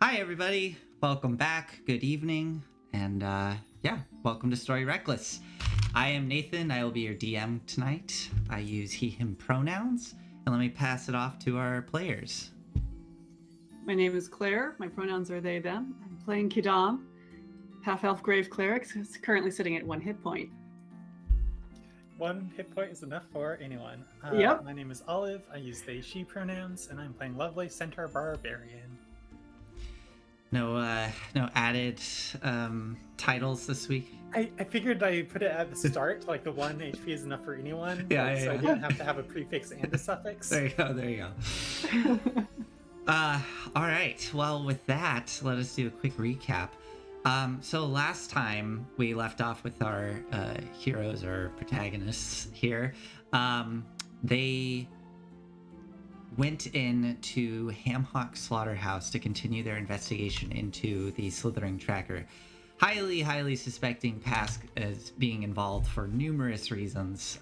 Hi, everybody. Welcome back. Good evening. And welcome to Story Reckless. I am Nathan. I will be your DM tonight. I use he, him pronouns. And let me pass it off to our players. My name is Claire. My pronouns are they, them. I'm playing Quidam, half-elf grave cleric, who's currently sitting at 1 hit point. 1 hit point is enough for anyone. Yep. My name is Olive. I use they, she pronouns, and I'm playing Lovelace Centaur Barbarian. No added titles this week. I figured I put it at the start, like the 1 HP is enough for anyone. Yeah, I yeah. didn't have to have a prefix and a suffix. There you go. All right. Well, with that, let us do a quick recap. So last time we left off with our heroes or protagonists here. They went into Hamhawk Slaughterhouse to continue their investigation into the slithering tracker, highly suspecting Pasque as being involved for numerous reasons,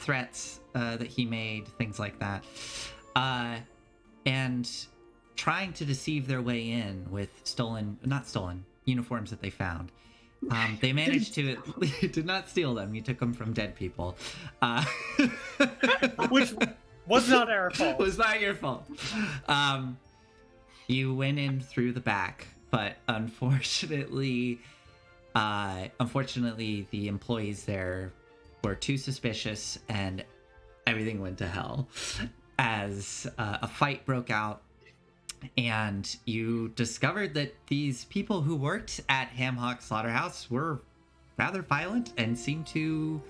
threats that he made, things like that, and trying to deceive their way in with not stolen uniforms that they found. They managed to did not steal them. You took them from dead people, Which was not our fault. Was not your fault. You went in through the back, but unfortunately, the employees there were too suspicious, and everything went to hell as a fight broke out. And you discovered that these people who worked at Hamhawk Slaughterhouse were rather violent and seemed to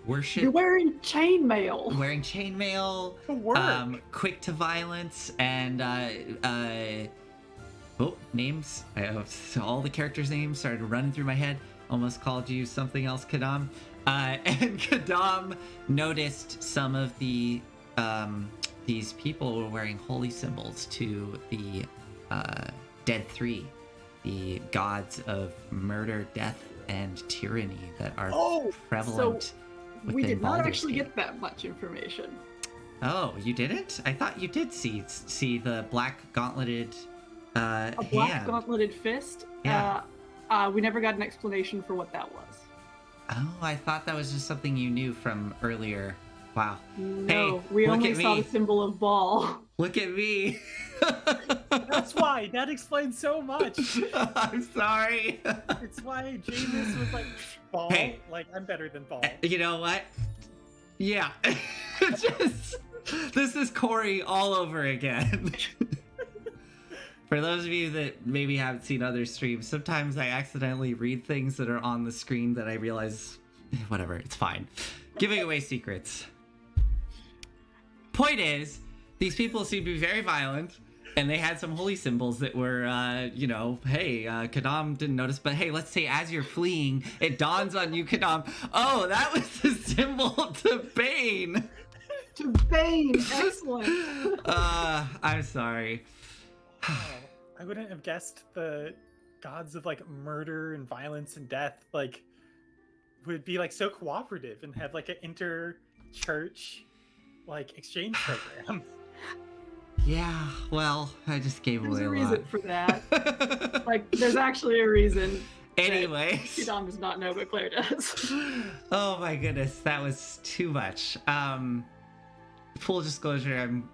worship. You're wearing chainmail. To work. Quick to violence, and names. All the characters' names started running through my head. Almost called you something else, Quidam. And Quidam noticed some of the these people were wearing holy symbols to the Dead Three, the gods of murder, death, and tyranny that are prevalent. So within we did not Baldur's actually Gate. get that much information. Oh, you didn't? I thought you did see the black gauntleted A black hand. gauntleted fist. Yeah. We never got an explanation for what that was. Oh, I thought that was just something you knew from earlier. Wow. No, Hey, we look only at saw me. the symbol of ball. Look at me. That's why. That explains so much. I'm sorry. It's why Jameis was like, ball. Hey. Like, I'm better than ball. You know what? Yeah. This is Corey all over again. For those of you that maybe haven't seen other streams, sometimes I accidentally read things that are on the screen that I realize, whatever, it's fine. Giving away secrets. Point is, these people seem to be very violent, and they had some holy symbols that were, Quidam didn't notice, but hey, let's say as you're fleeing, it dawns on you, Quidam, oh, that was the symbol to Bane. To Bane, excellent. I'm sorry. I wouldn't have guessed the gods of like murder and violence and death like would be like so cooperative and have like an inter-church like exchange program. Yeah, well, I just gave There's away a a reason lot. for that. Like, there's actually a reason. Anyways. Quidam does not know, but Claire does. Oh my goodness, that was too much. Full disclosure, I'm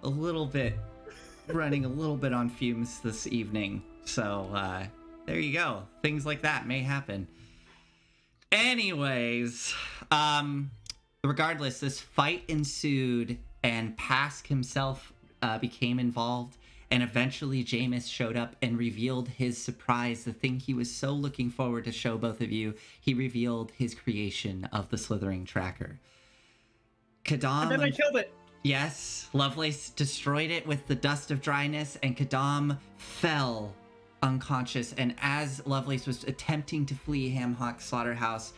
running a little bit on fumes this evening. So, there you go. Things like that may happen. Anyways, regardless, this fight ensued and Pasque himself became involved, and eventually Jameis showed up and revealed his surprise, the thing he was so looking forward to show both of you. He revealed his creation of the slithering tracker. Quidam, And then I killed it. yes, Lovelace destroyed it with the dust of dryness, and Quidam fell unconscious. And as Lovelace was attempting to flee Hamhawk Slaughterhouse,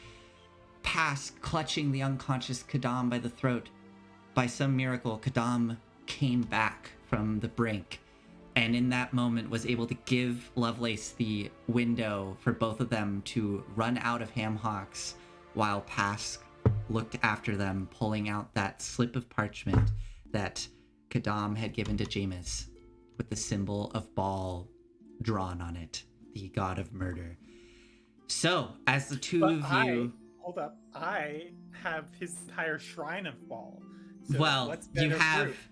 Pasque, clutching the unconscious Quidam by the throat, by some miracle, Quidam came back from the brink, and in that moment was able to give Lovelace the window for both of them to run out of Hamhawks, while Pasque looked after them, pulling out that slip of parchment that Quidam had given to Jameis with the symbol of Baal drawn on it, the god of murder. So, as the two of you... Hold up. I have his entire shrine of Baal. So well, what's you better have... proof?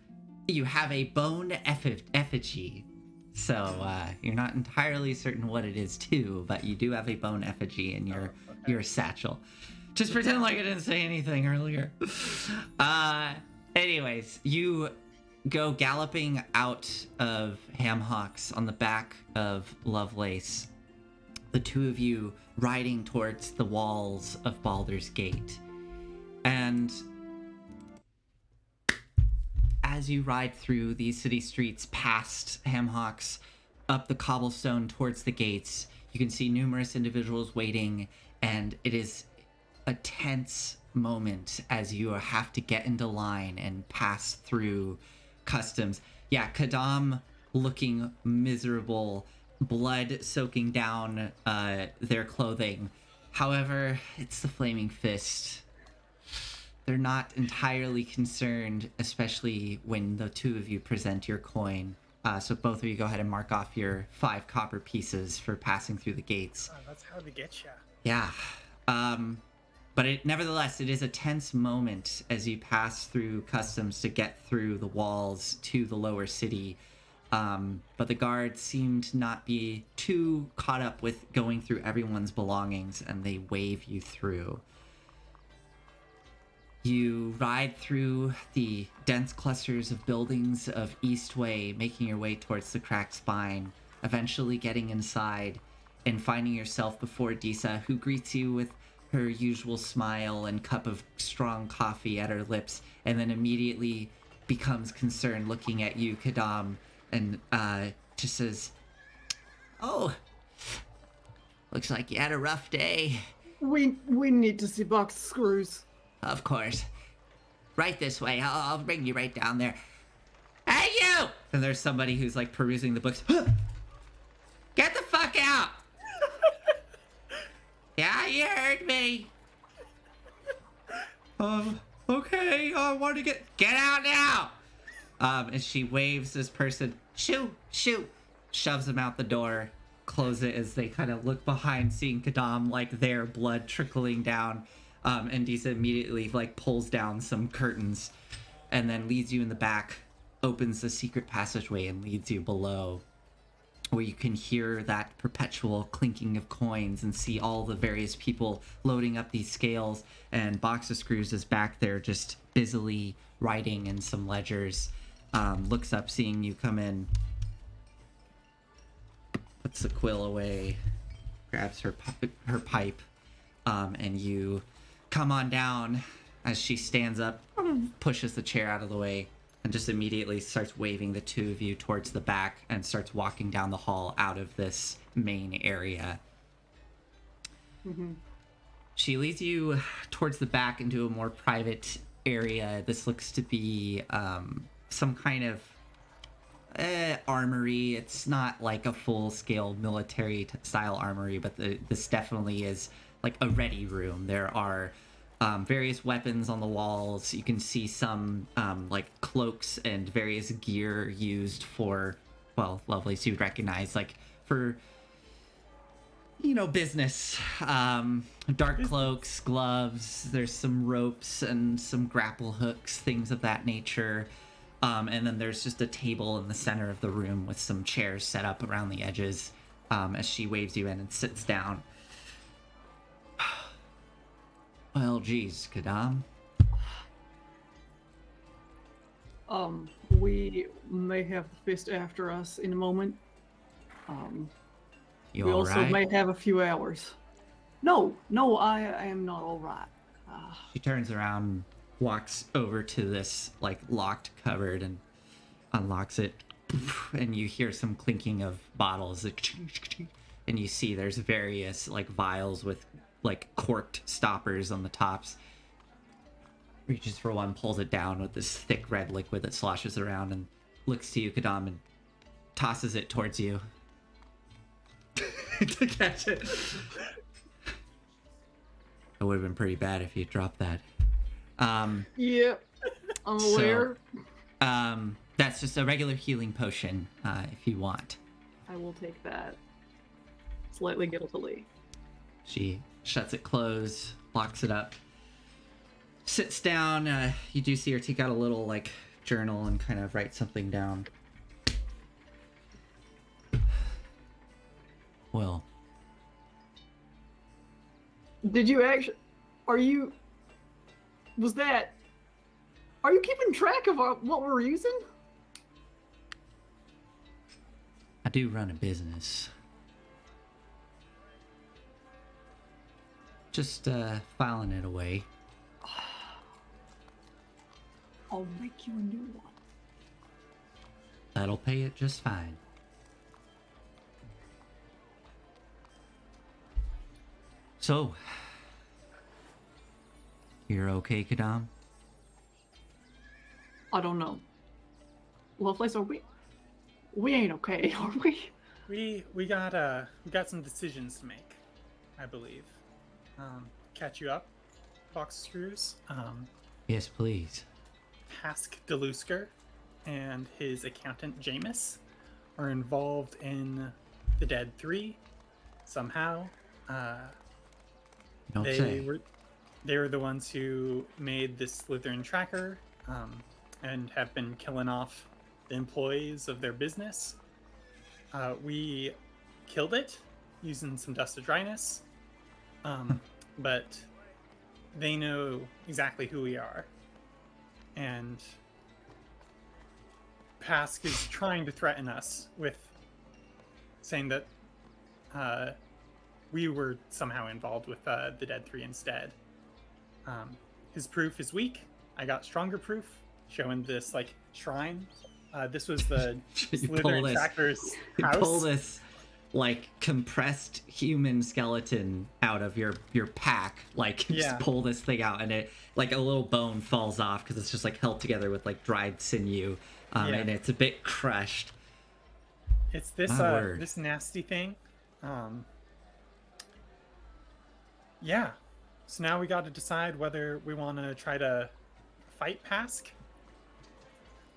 You have a bone effigy. So, you're not entirely certain what it is, too, but you do have a bone effigy in your satchel. Just pretend like I didn't say anything earlier. Anyways, you go galloping out of Hamhawks on the back of Lovelace. The two of you riding towards the walls of Baldur's Gate. And as you ride through these city streets past Hamhawks, up the cobblestone towards the gates, you can see numerous individuals waiting, and it is a tense moment as you have to get into line and pass through customs. Yeah, Quidam looking miserable, blood soaking down their clothing. However, it's the Flaming Fist. They're not entirely concerned, especially when the two of you present your coin. So both of you go ahead and mark off your 5 copper pieces for passing through the gates. Oh, that's how they get you. Yeah. But nevertheless, it is a tense moment as you pass through customs to get through the walls to the lower city. But the guards seem to not be too caught up with going through everyone's belongings, and they wave you through. You ride through the dense clusters of buildings of Eastway, making your way towards the cracked spine, eventually getting inside and finding yourself before Disa, who greets you with her usual smile and cup of strong coffee at her lips, and then immediately becomes concerned looking at you, Quidam, and just says, "Oh, looks like you had a rough day." We need to see box screws. Of course. Right this way. I'll bring you right down there. Hey, you! And there's somebody who's like perusing the books. Get the fuck out! Yeah, you heard me. Okay. I want to get out now. And she waves this person. Shoot! Shoves him out the door. Close it as they kind of look behind, seeing Quidam, like their blood trickling down. And Disa immediately like pulls down some curtains and then leads you in the back, opens the secret passageway and leads you below, where you can hear that perpetual clinking of coins and see all the various people loading up these scales. And Box of Screws is back there just busily writing in some ledgers. Looks up, seeing you come in, puts the quill away, grabs her pipe, and you come on down as she stands up, pushes the chair out of the way, and just immediately starts waving the two of you towards the back and starts walking down the hall out of this main area. Mm-hmm. She leads you towards the back into a more private area. This looks to be some kind of armory. It's not like a full-scale military style armory, but this definitely is like a ready room. There are various weapons on the walls. You can see some like cloaks and various gear used for, well, Lovelace, you would recognize, like for, business. Dark cloaks, gloves, there's some ropes and some grapple hooks, things of that nature. And then there's just a table in the center of the room with some chairs set up around the edges as she waves you in and sits down. Well, geez, Quidam. We may have the fist after us in a moment. You we all also right? may have a few hours. No, I am not all right. She turns around, walks over to this like locked cupboard and unlocks it, and you hear some clinking of bottles, and you see there's various like vials with like corked stoppers on the tops. Reaches for one, pulls it down with this thick red liquid that sloshes around, and looks to you, Quidam, and tosses it towards you to catch it. It would have been pretty bad if you dropped that. Yeah, I'm aware. That's just a regular healing potion, if you want. I will take that slightly guiltily. She shuts it closed, locks it up, sits down. You do see her take out a little like journal and kind of write something down. Well, Did you actually? Are you? Was that? Are you keeping track of what we're using? I do run a business. Just filing it away. I'll make you a new one. That'll pay it just fine. So, you're okay, Quidam? I don't know. Lovelace, are we? We ain't okay, are we? We got some decisions to make, I believe. Catch you up, box screws. Yes, please. Pasque Delusker and his accountant Jameis are involved in the Dead 3 somehow. Don't say. They were the ones who made this Slytherin tracker and have been killing off the employees of their business. We killed it using some dust of dryness, but they know exactly who we are. And Pasque is trying to threaten us with saying that we were somehow involved with the Dead 3 instead. His proof is weak. I got stronger proof, showing this like shrine. This was the Slytherin tracker's house. You pull this like compressed human skeleton out of your pack, like just pull this thing out, and it like a little bone falls off because it's just like held together with like dried sinew, and it's a bit crushed. It's this this nasty thing. Yeah. So now we got to decide whether we want to try to fight Pasque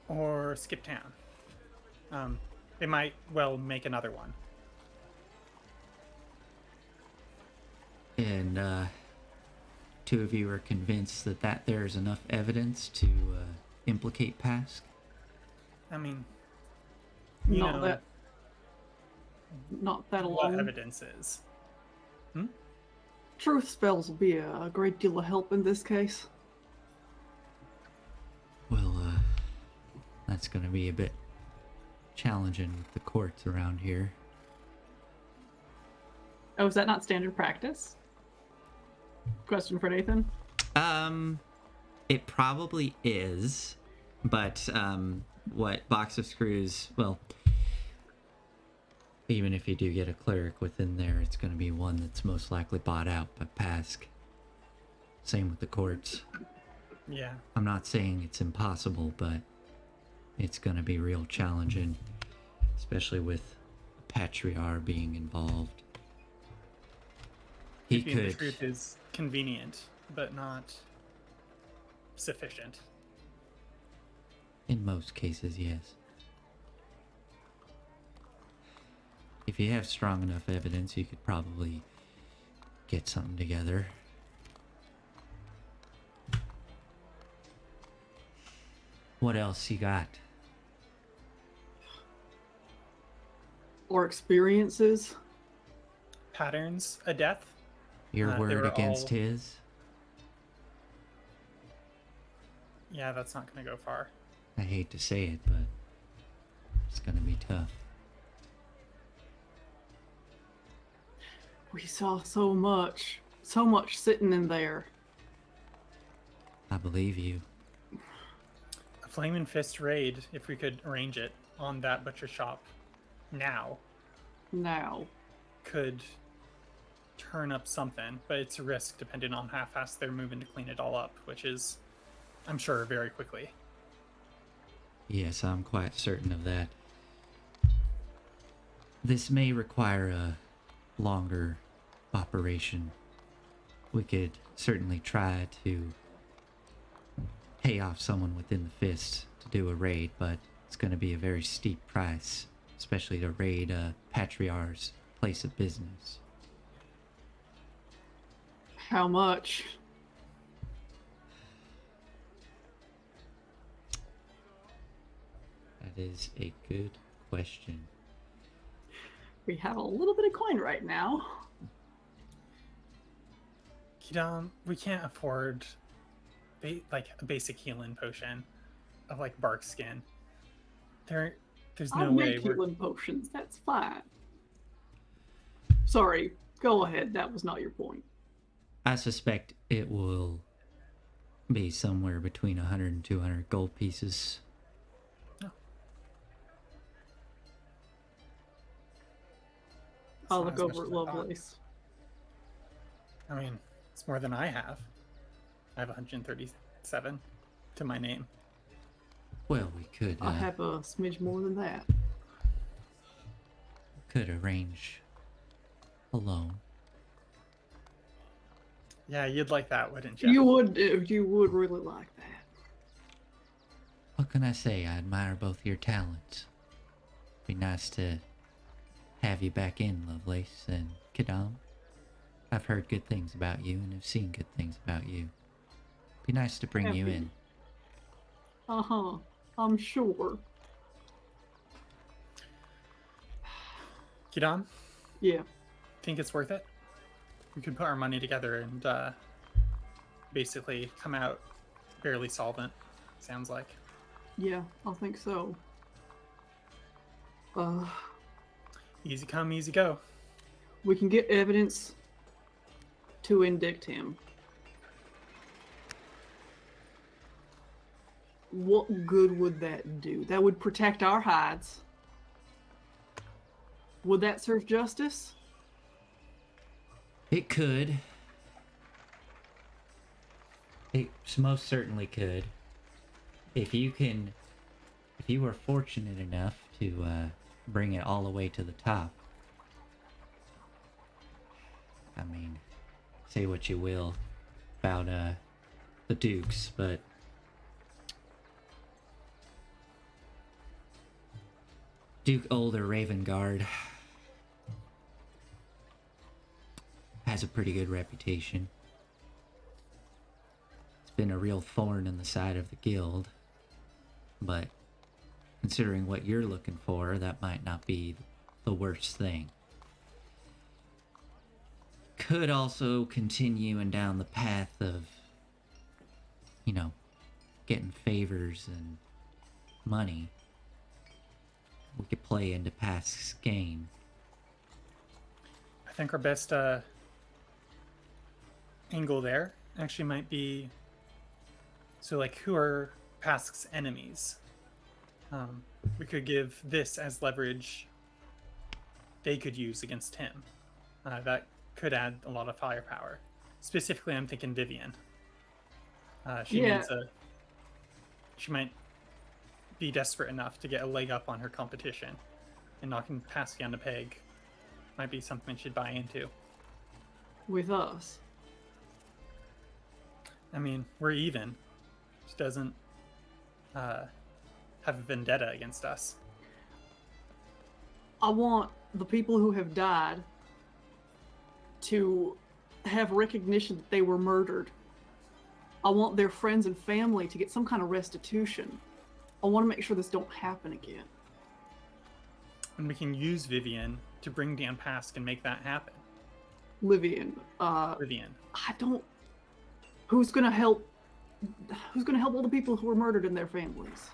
or skip town. They might well make another one. And two of you are convinced that there's enough evidence to implicate Pasque? I mean, Not that alone. What evidence is? Truth spells will be a great deal of help in this case. Well, that's gonna be a bit challenging with the courts around here. Oh, is that not standard practice? Question for Nathan. It probably is, but what Box of Screws, well, even if you do get a cleric within there, it's going to be one that's most likely bought out by Pasque. Same with the courts. Yeah. I'm not saying it's impossible, but it's going to be real challenging, especially with Patriarch being involved. He Keeping could. The truth is convenient, but not sufficient. In most cases, yes. If you have strong enough evidence, you could probably get something together. What else you got? Or experiences. Patterns of death. Your They word were against all- his? Yeah, that's not going to go far. I hate to say it, but it's gonna be tough. We saw so much sitting in there. I believe you. A Flamin' Fist raid, if we could arrange it on that butcher shop now, Now. could turn up something, but it's a risk depending on how fast they're moving to clean it all up, which is, I'm sure, very quickly. Yes, I'm quite certain of that. This may require a longer operation. We could certainly try to pay off someone within the fist to do a raid, but it's going to be a very steep price. especially to raid a patriarch's place of business. How much? That is a good question. We have a little bit of coin right now. Quidam, we can't afford like a basic healing potion of like bark skin. There's no I'll way make we're. healing potions. That's fine. Sorry. Go ahead. That was not your point. I suspect it will be somewhere between 100 and 200 gold pieces. No. I'll It's look not as over much at as I thought. Lovelace. I mean, it's more than I have. I have 137 to my name. Well, we could I have a smidge more than that. arrange a loan. Yeah, you'd like that, wouldn't you? You would do. You would really like that. What can I say? I admire both your talents. Be nice to have you back in, Lovelace and Quidam. I've heard good things about you and have seen good things about you. Be nice to bring you in. Uh-huh. I'm sure. Quidam, Yeah. think it's worth it? We could put our money together and basically come out barely solvent, sounds like. Yeah, I think so. Easy come, easy go. We can get evidence to indict him. What good would that do? That would protect our hides. Would that serve justice? It could. It most certainly could. If you were fortunate enough to bring it all the way to the top. I mean, say what you will about the Dukes, but Duke Older Ravengard has a pretty good reputation. It's been a real thorn in the side of the guild, but considering what you're looking for, that might not be the worst thing. Could also continuing down the path of, getting favors and money. We could play into Pasque's game. I think our best angle there actually might be, so like, who are Pasque's enemies? We could give this as leverage they could use against him. That could add a lot of firepower. Specifically, I'm thinking Vivian. She might be desperate enough to get a leg up on her competition, and knocking Pasque on the peg might be something she'd buy into. With us? I mean, we're even. She doesn't have a vendetta against us. I want the people who have died to have recognition that they were murdered. I want their friends and family to get some kind of restitution. I want to make sure this don't happen again. And we can use Vivian to bring down Pasque and make that happen. Vivian. Vivian. I don't. Who's gonna help? Who's gonna help all the people who were murdered and their families?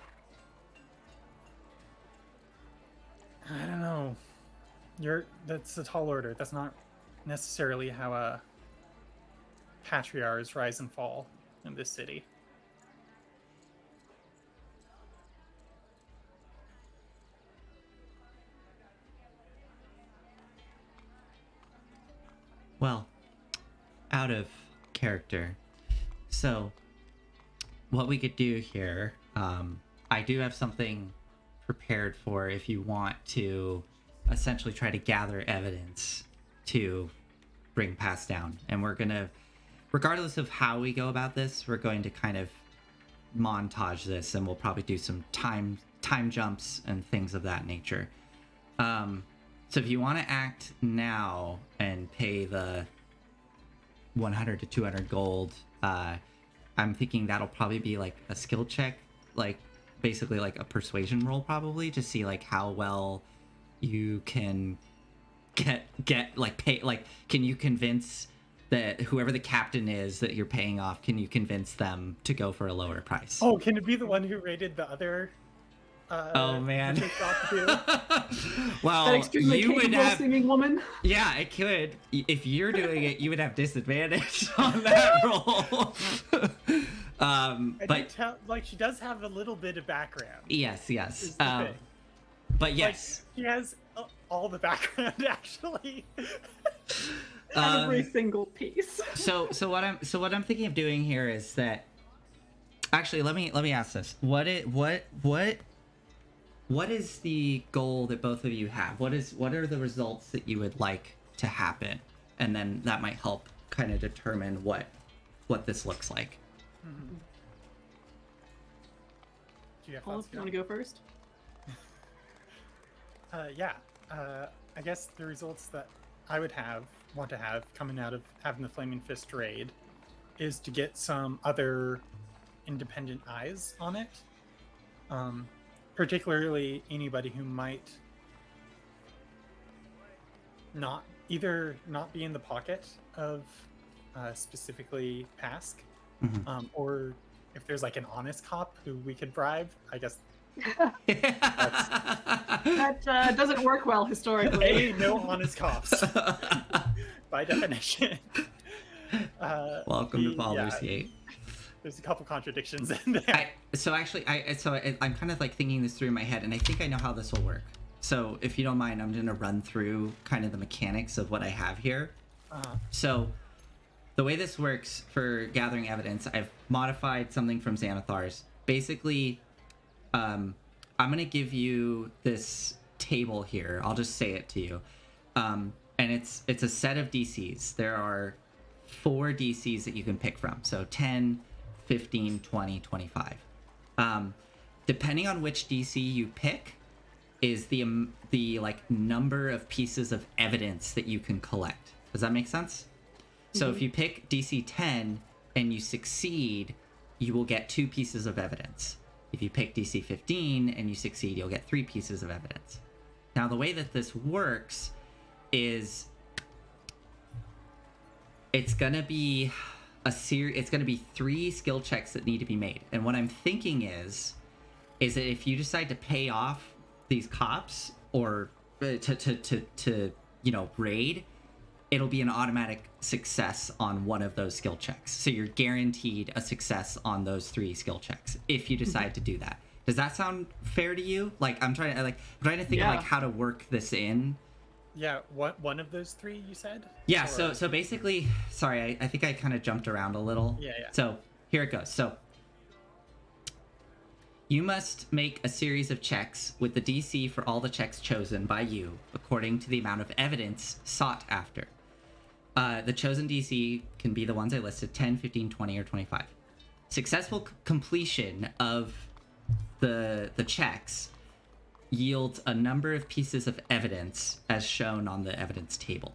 I don't know. That's a tall order. That's not necessarily how patriarchs rise and fall in this city. Well, out of character. So, what we could do here, I do have something prepared for if you want to essentially try to gather evidence to bring Pasque down. And we're going to, regardless of how we go about this, we're going to kind of montage this, and we'll probably do some time jumps and things of that nature. So if you want to act now and pay the 100 to 200 gold, I'm thinking that'll probably be like a skill check, like basically like a persuasion roll, probably to see like how well you can get like pay, like can you convince that whoever the captain is that you're paying off, can you convince them to go for a lower price? Oh, can it be the one who raided the other? Oh man! That Well, extremely you would capable have. singing woman. Yeah, it could. If you're doing it, you would have disadvantage on that roll. But like she does have a little bit of background. yes. Is the thing. But yes. Like, she has all the background actually. Every single piece. So what I'm thinking of doing here is that. Actually, let me ask this. What is the goal that both of you have? What are the results that you would like to happen? And then that might help kind of determine what this looks like. Mm-hmm. Do you have Paul, thoughts? if you want to go first? Yeah. I guess the results that I would want to have coming out of having the Flaming Fist raid is to get some other independent eyes on it. Particularly anybody who might not be in the pocket of specifically Pasque, Mm-hmm. or if there's like an honest cop who we could bribe. I guess That doesn't work well historically. no honest cops by definition. Welcome to Baldur's Gate. There's a couple contradictions in there. I'm kind of like thinking this through in my head, and I think I know how this will work. So if you don't mind, I'm going to run through kind of the mechanics of what I have here. So the way this works for gathering evidence, I've modified something from Xanathar's. Basically, I'm going to give you this table here. I'll just say it to you. And it's a set of DCs. There are 4 DCs that you can pick from. So 10, 15, 20, 25. Depending on which DC you pick is the like number of pieces of evidence that you can collect. Does that make sense? So if you pick DC 10 and you succeed, you will get 2 pieces of evidence. If you pick DC 15 and you succeed, you'll get 3 pieces of evidence. Now, the way that this works is it's going to be it's going to be 3 skill checks that need to be made. And what I'm thinking is that if you decide to pay off these cops or to raid, it'll be an automatic success on one of those skill checks. So you're guaranteed a success on those 3 skill checks if you decide to do that. Does that sound fair to you? Like I'm trying to think of like how to work this in. Yeah, one of those 3 you said? Yeah, or... so basically, sorry, I think I kind of jumped around a little. Yeah. So here it goes. So you must make a series of checks with the DC for all the checks chosen by you according to the amount of evidence sought after. The chosen DC can be the ones I listed, 10, 15, 20, or 25. Successful completion of the checks yields a number of pieces of evidence as shown on the evidence table.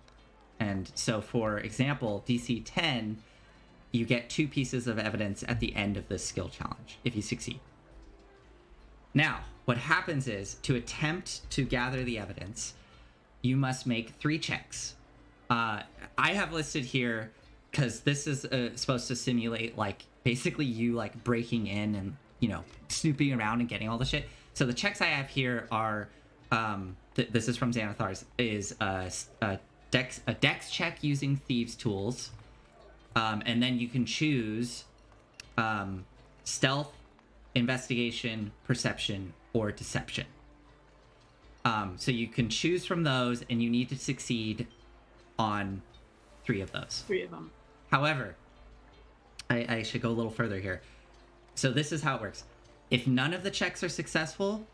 And so, for example, DC 10, you get 2 pieces of evidence at the end of this skill challenge if you succeed. Now, what happens is, to attempt to gather the evidence, you must make 3 checks. I have listed here, because this is supposed to simulate, like, basically you, like, breaking in and, snooping around and getting all the shit. So the checks I have here are, this is from Xanathar's, is a dex check using thieves' tools, and then you can choose stealth, investigation, perception, or deception. So you can choose from those, and you need to succeed on 3 of those. 3 of them. However, I should go a little further here. So this is how it works. If none of the checks are successful,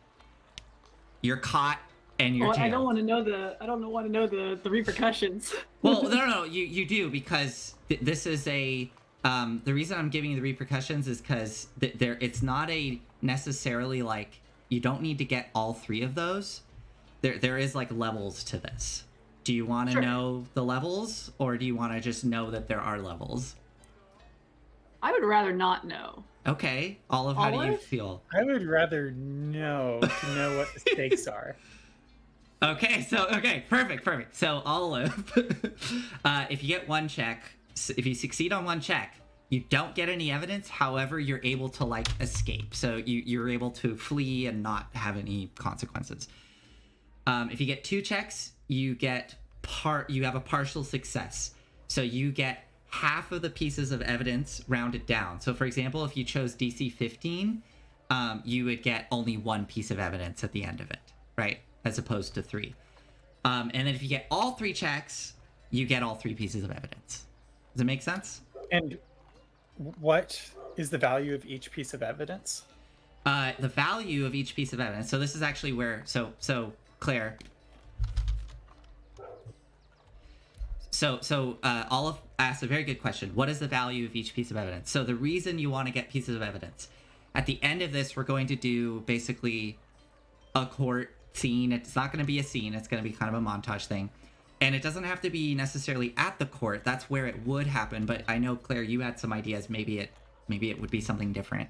you're caught and you're jailed. I don't want to know the repercussions. Well, no, you do, because this is a the reason I'm giving you the repercussions is because it's not a necessarily like you don't need to get all 3 of those. there is like levels to this. Do you want to Sure. know the levels, or do you want to just know that there are levels? I would rather not know. Okay, Olive, how do you Olive? feel? I would rather know to know what the stakes are. Okay, perfect. So Olive, if you get one check, if you succeed on one check, you don't get any evidence. However, you're able to like escape. So you're able to flee and not have any consequences. If you get two checks, you have a partial success. So you get half of the pieces of evidence rounded down. So for example, if you chose DC 15, you would get only one piece of evidence at the end of it, right? As opposed to three. And then if you get all three checks, you get all three pieces of evidence. Does it make sense? And what is the value of each piece of evidence? The value of each piece of evidence. So this is actually where, so Claire. So Olive asked a very good question. What is the value of each piece of evidence? So the reason you want to get pieces of evidence, at the end of this, we're going to do basically a court scene. It's not going to be a scene. It's going to be kind of a montage thing. And it doesn't have to be necessarily at the court. That's where it would happen. But I know, Claire, you had some ideas. Maybe it would be something different.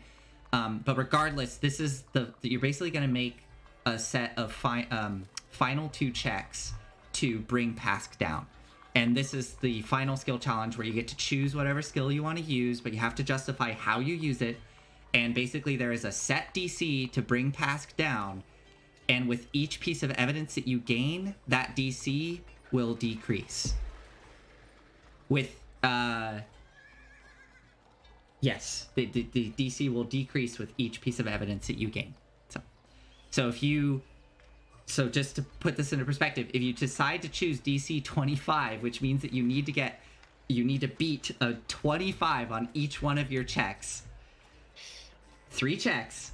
But regardless, this is you're basically going to make a set of final two checks to bring Pasque down. And this is the final skill challenge where you get to choose whatever skill you want to use, but you have to justify how you use it. And basically there is a set DC to bring Pasque down. And with each piece of evidence that you gain, that DC will decrease. With, yes, the DC will decrease with each piece of evidence that you gain. So just to put this into perspective, if you decide to choose DC 25, which means that you need to beat a 25 on each one of your checks, 3 checks,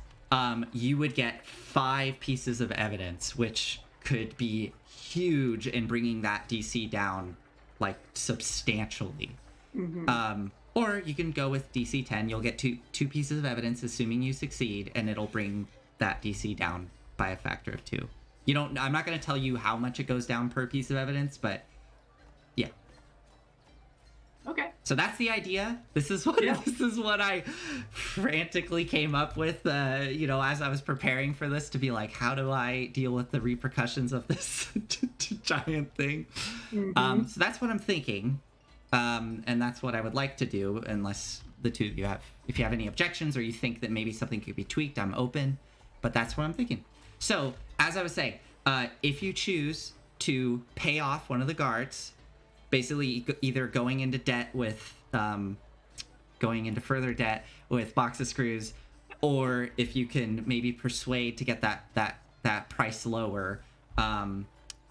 you would get 5 pieces of evidence, which could be huge in bringing that DC down like substantially. Mm-hmm. Or you can go with DC 10. You'll get two pieces of evidence, assuming you succeed, and it'll bring that DC down by a factor of 2. I'm not going to tell you how much it goes down per piece of evidence, but yeah. Okay. So that's the idea. This is what I frantically came up with, as I was preparing for this, to be like, how do I deal with the repercussions of this giant thing? Mm-hmm. So that's what I'm thinking. And that's what I would like to do, unless the two of you if you have any objections or you think that maybe something could be tweaked, I'm open, but that's what I'm thinking. So, as I was saying, if you choose to pay off one of the guards, basically either going into further debt with box of screws, or if you can maybe persuade to get that price lower,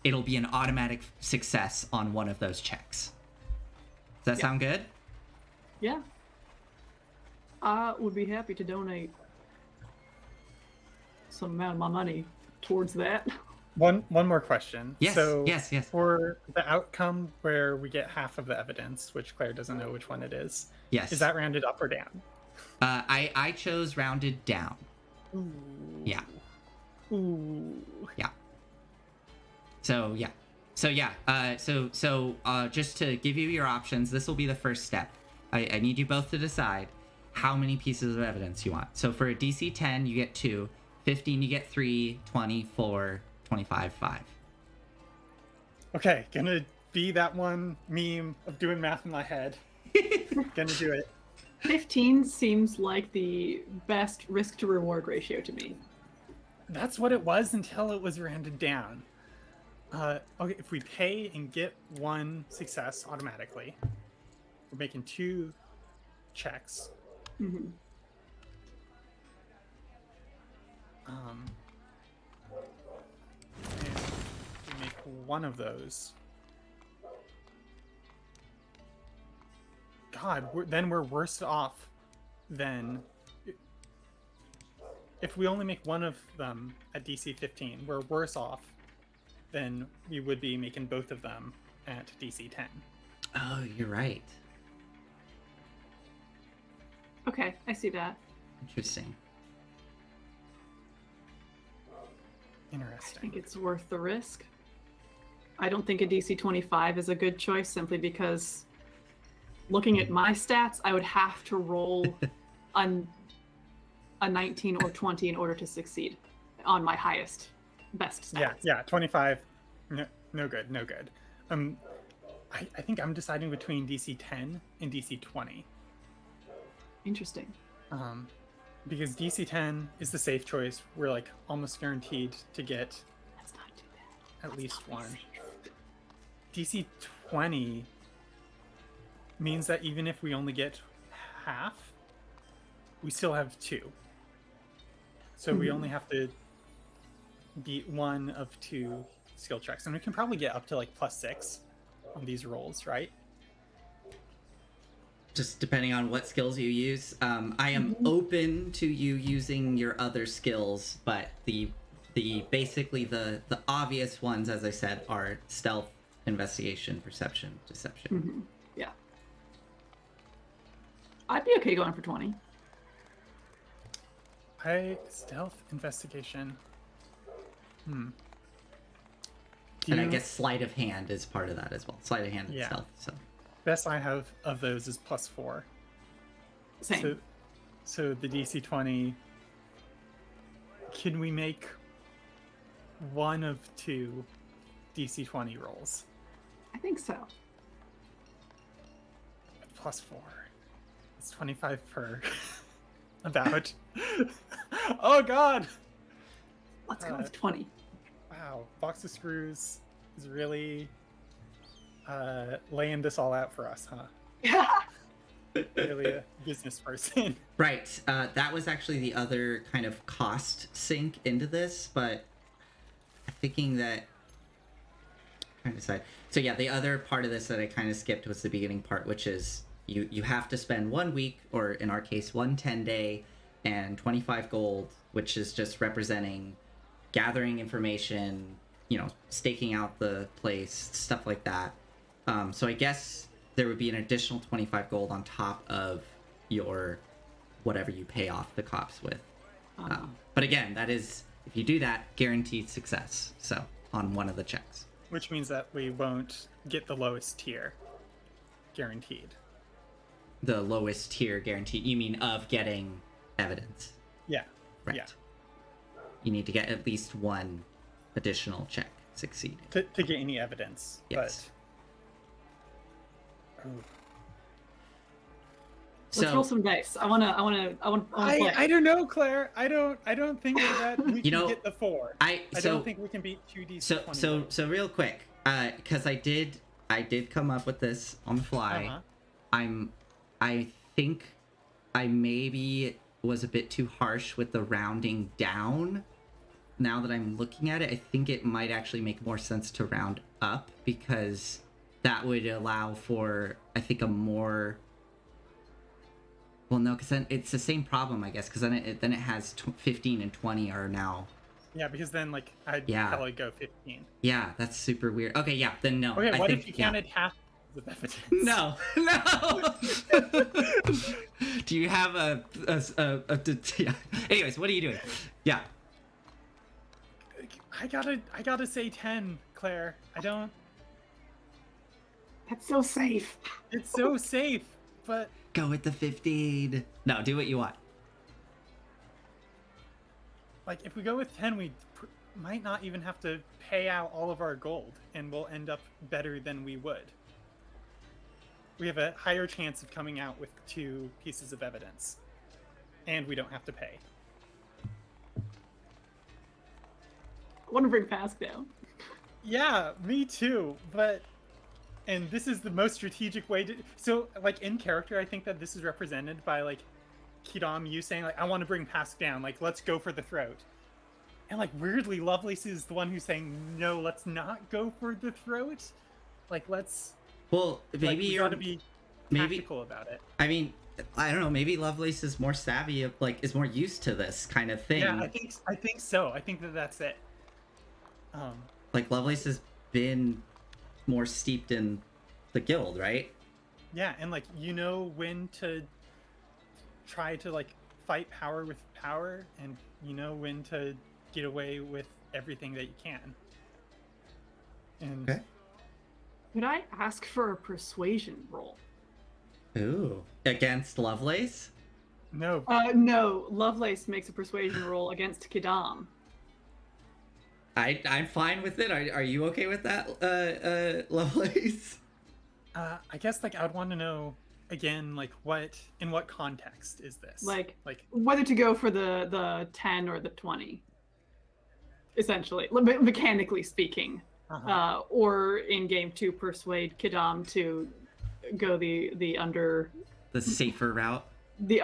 it'll be an automatic success on one of those checks. Does that sound good? Yeah. I would be happy to donate some amount of my money towards that. One more question. Yes, So yes. for the outcome where we get half of the evidence, which Claire doesn't know which one it is, Yes. is that rounded up or down? I chose rounded down. Ooh. Yeah. Ooh. Yeah. So just to give you your options, this will be the first step. I need you both to decide how many pieces of evidence you want. So for a DC 10, you get 2. 15, you get 3. 20, 4. 25, 5. Okay, gonna be that one meme of doing math in my head. Gonna do it. 15 seems like the best risk to reward ratio to me. That's what it was until it was rounded down. Okay, if we pay and get 1 success automatically, we're making 2 checks. Mm-hmm. And we make 1 of those. God, then we're worse off than if we only make 1 of them at DC 15. We're worse off than we would be making both of them at DC 10. Oh, you're right. Okay, I see that. Interesting. I Interesting. think it's worth the risk. I don't think a DC 25 is a good choice simply because looking at my stats, I would have to roll a 19 or 20 in order to succeed on my best stats. Yeah, 25. No good, no good. I think I'm deciding between DC 10 and DC 20. Interesting. Because DC 10 is the safe choice. We're like almost guaranteed to get Let's not do that. at least Not be one. safe. DC 20 means that even if we only get half, we still have 2. So we only have to beat 1 of 2 skill checks. And we can probably get up to like +6 on these rolls, right? Just depending on what skills you use. I am open to you using your other skills, but the basically the obvious ones, as I said, are stealth, investigation, perception, deception. Yeah. I'd be okay going for 20. Stealth, investigation. And I guess sleight of hand is part of that as well. Sleight of hand and Yeah. stealth. So Best I have of those is +4. Same. So the DC 20. Can we make 1 of 2 DC 20 rolls? I think so. +4. It's 25 per. About. Oh god! Let's go with 20. Wow, Box of Screws is really laying this all out for us, huh? Yeah. Really a business person. right, that was actually the other kind of cost sink into this, but I'm thinking that trying to decide. So yeah, the other part of this that I kind of skipped was the beginning part, which is you have to spend 1 week, or in our case, 1 10-day, and 25 gold, which is just representing gathering information, staking out the place, stuff like that. So I guess there would be an additional 25 gold on top of your whatever you pay off the cops with. But again, that is, if you do that, guaranteed success. So on one of the checks. Which means that we won't get the lowest tier. Guaranteed. The lowest tier guaranteed, you mean of getting evidence? Yeah. Right. Yeah. You need to get at least 1 additional check succeeded. To get any evidence. Yes. But... Oh. Let's roll some dice. I want to play. I don't know, Claire. I don't think that we can know, get the 4. I don't think we can beat 2D. So real quick, because I did come up with this on the fly. I think I maybe was a bit too harsh with the rounding down. Now that I'm looking at it, I think it might actually make more sense to round up, because that would allow for, I think, a more... Well, no, because then it's the same problem, I guess, because then it has 15 and 20 are now... Yeah, because then, like, I'd probably go 15. Yeah, that's super weird. Okay, yeah, then no. Okay, what think, if you counted half of evidence? No. Do you have yeah. Anyways, what are you doing? Yeah. I gotta say 10, Claire. I don't... That's so safe. It's so safe, but... Go with the 15. No, do what you want. Like, if we go with 10, we might not even have to pay out all of our gold, and we'll end up better than we would. We have a higher chance of coming out with 2 pieces of evidence, and we don't have to pay. I want to bring Pasque down. Yeah, me too, but... And this is the most strategic way to... So, like, in character, I think that this is represented by, like, Quidam, you saying, like, I want to bring Pasque down. Like, let's go for the throat. And, like, weirdly, Lovelace is the one who's saying, no, let's not go for the throat. Like, let's... Well, maybe you you're... gotta be tactical about it. I mean, I don't know, maybe Lovelace is more savvy, like, is more used to this kind of thing. Yeah, I think so. I think that that's it. Like, Lovelace has been more steeped in the guild, right? Yeah, and, like, you know when to try to, like, fight power with power, and you know when to get away with everything that you can. And Okay. Could I ask for a persuasion roll? Ooh. Against Lovelace? no, No. Lovelace makes a persuasion roll against Quidam. I'm fine with it. Are you okay with that, Lovelace? I guess like I would want to know again, like in what context is this? Like like whether to go for the 10 or the 20. Essentially, mechanically speaking. uh-huh. Or in game 2, persuade Quidam to go the The safer route?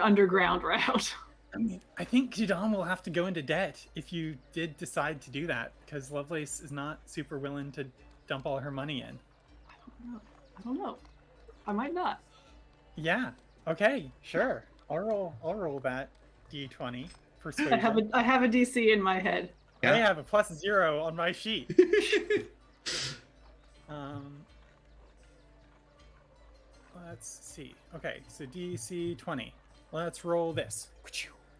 underground route. I mean, I think Quidam will have to go into debt if you did decide to do that, because Lovelace is not super willing to dump all her money in. I don't know. I might not. Yeah. Okay. Sure. I'll roll that d20 persuasion. I have a DC in my head. Yeah. I have a +0 on my sheet. Let's see. Okay, so DC 20. Let's roll this.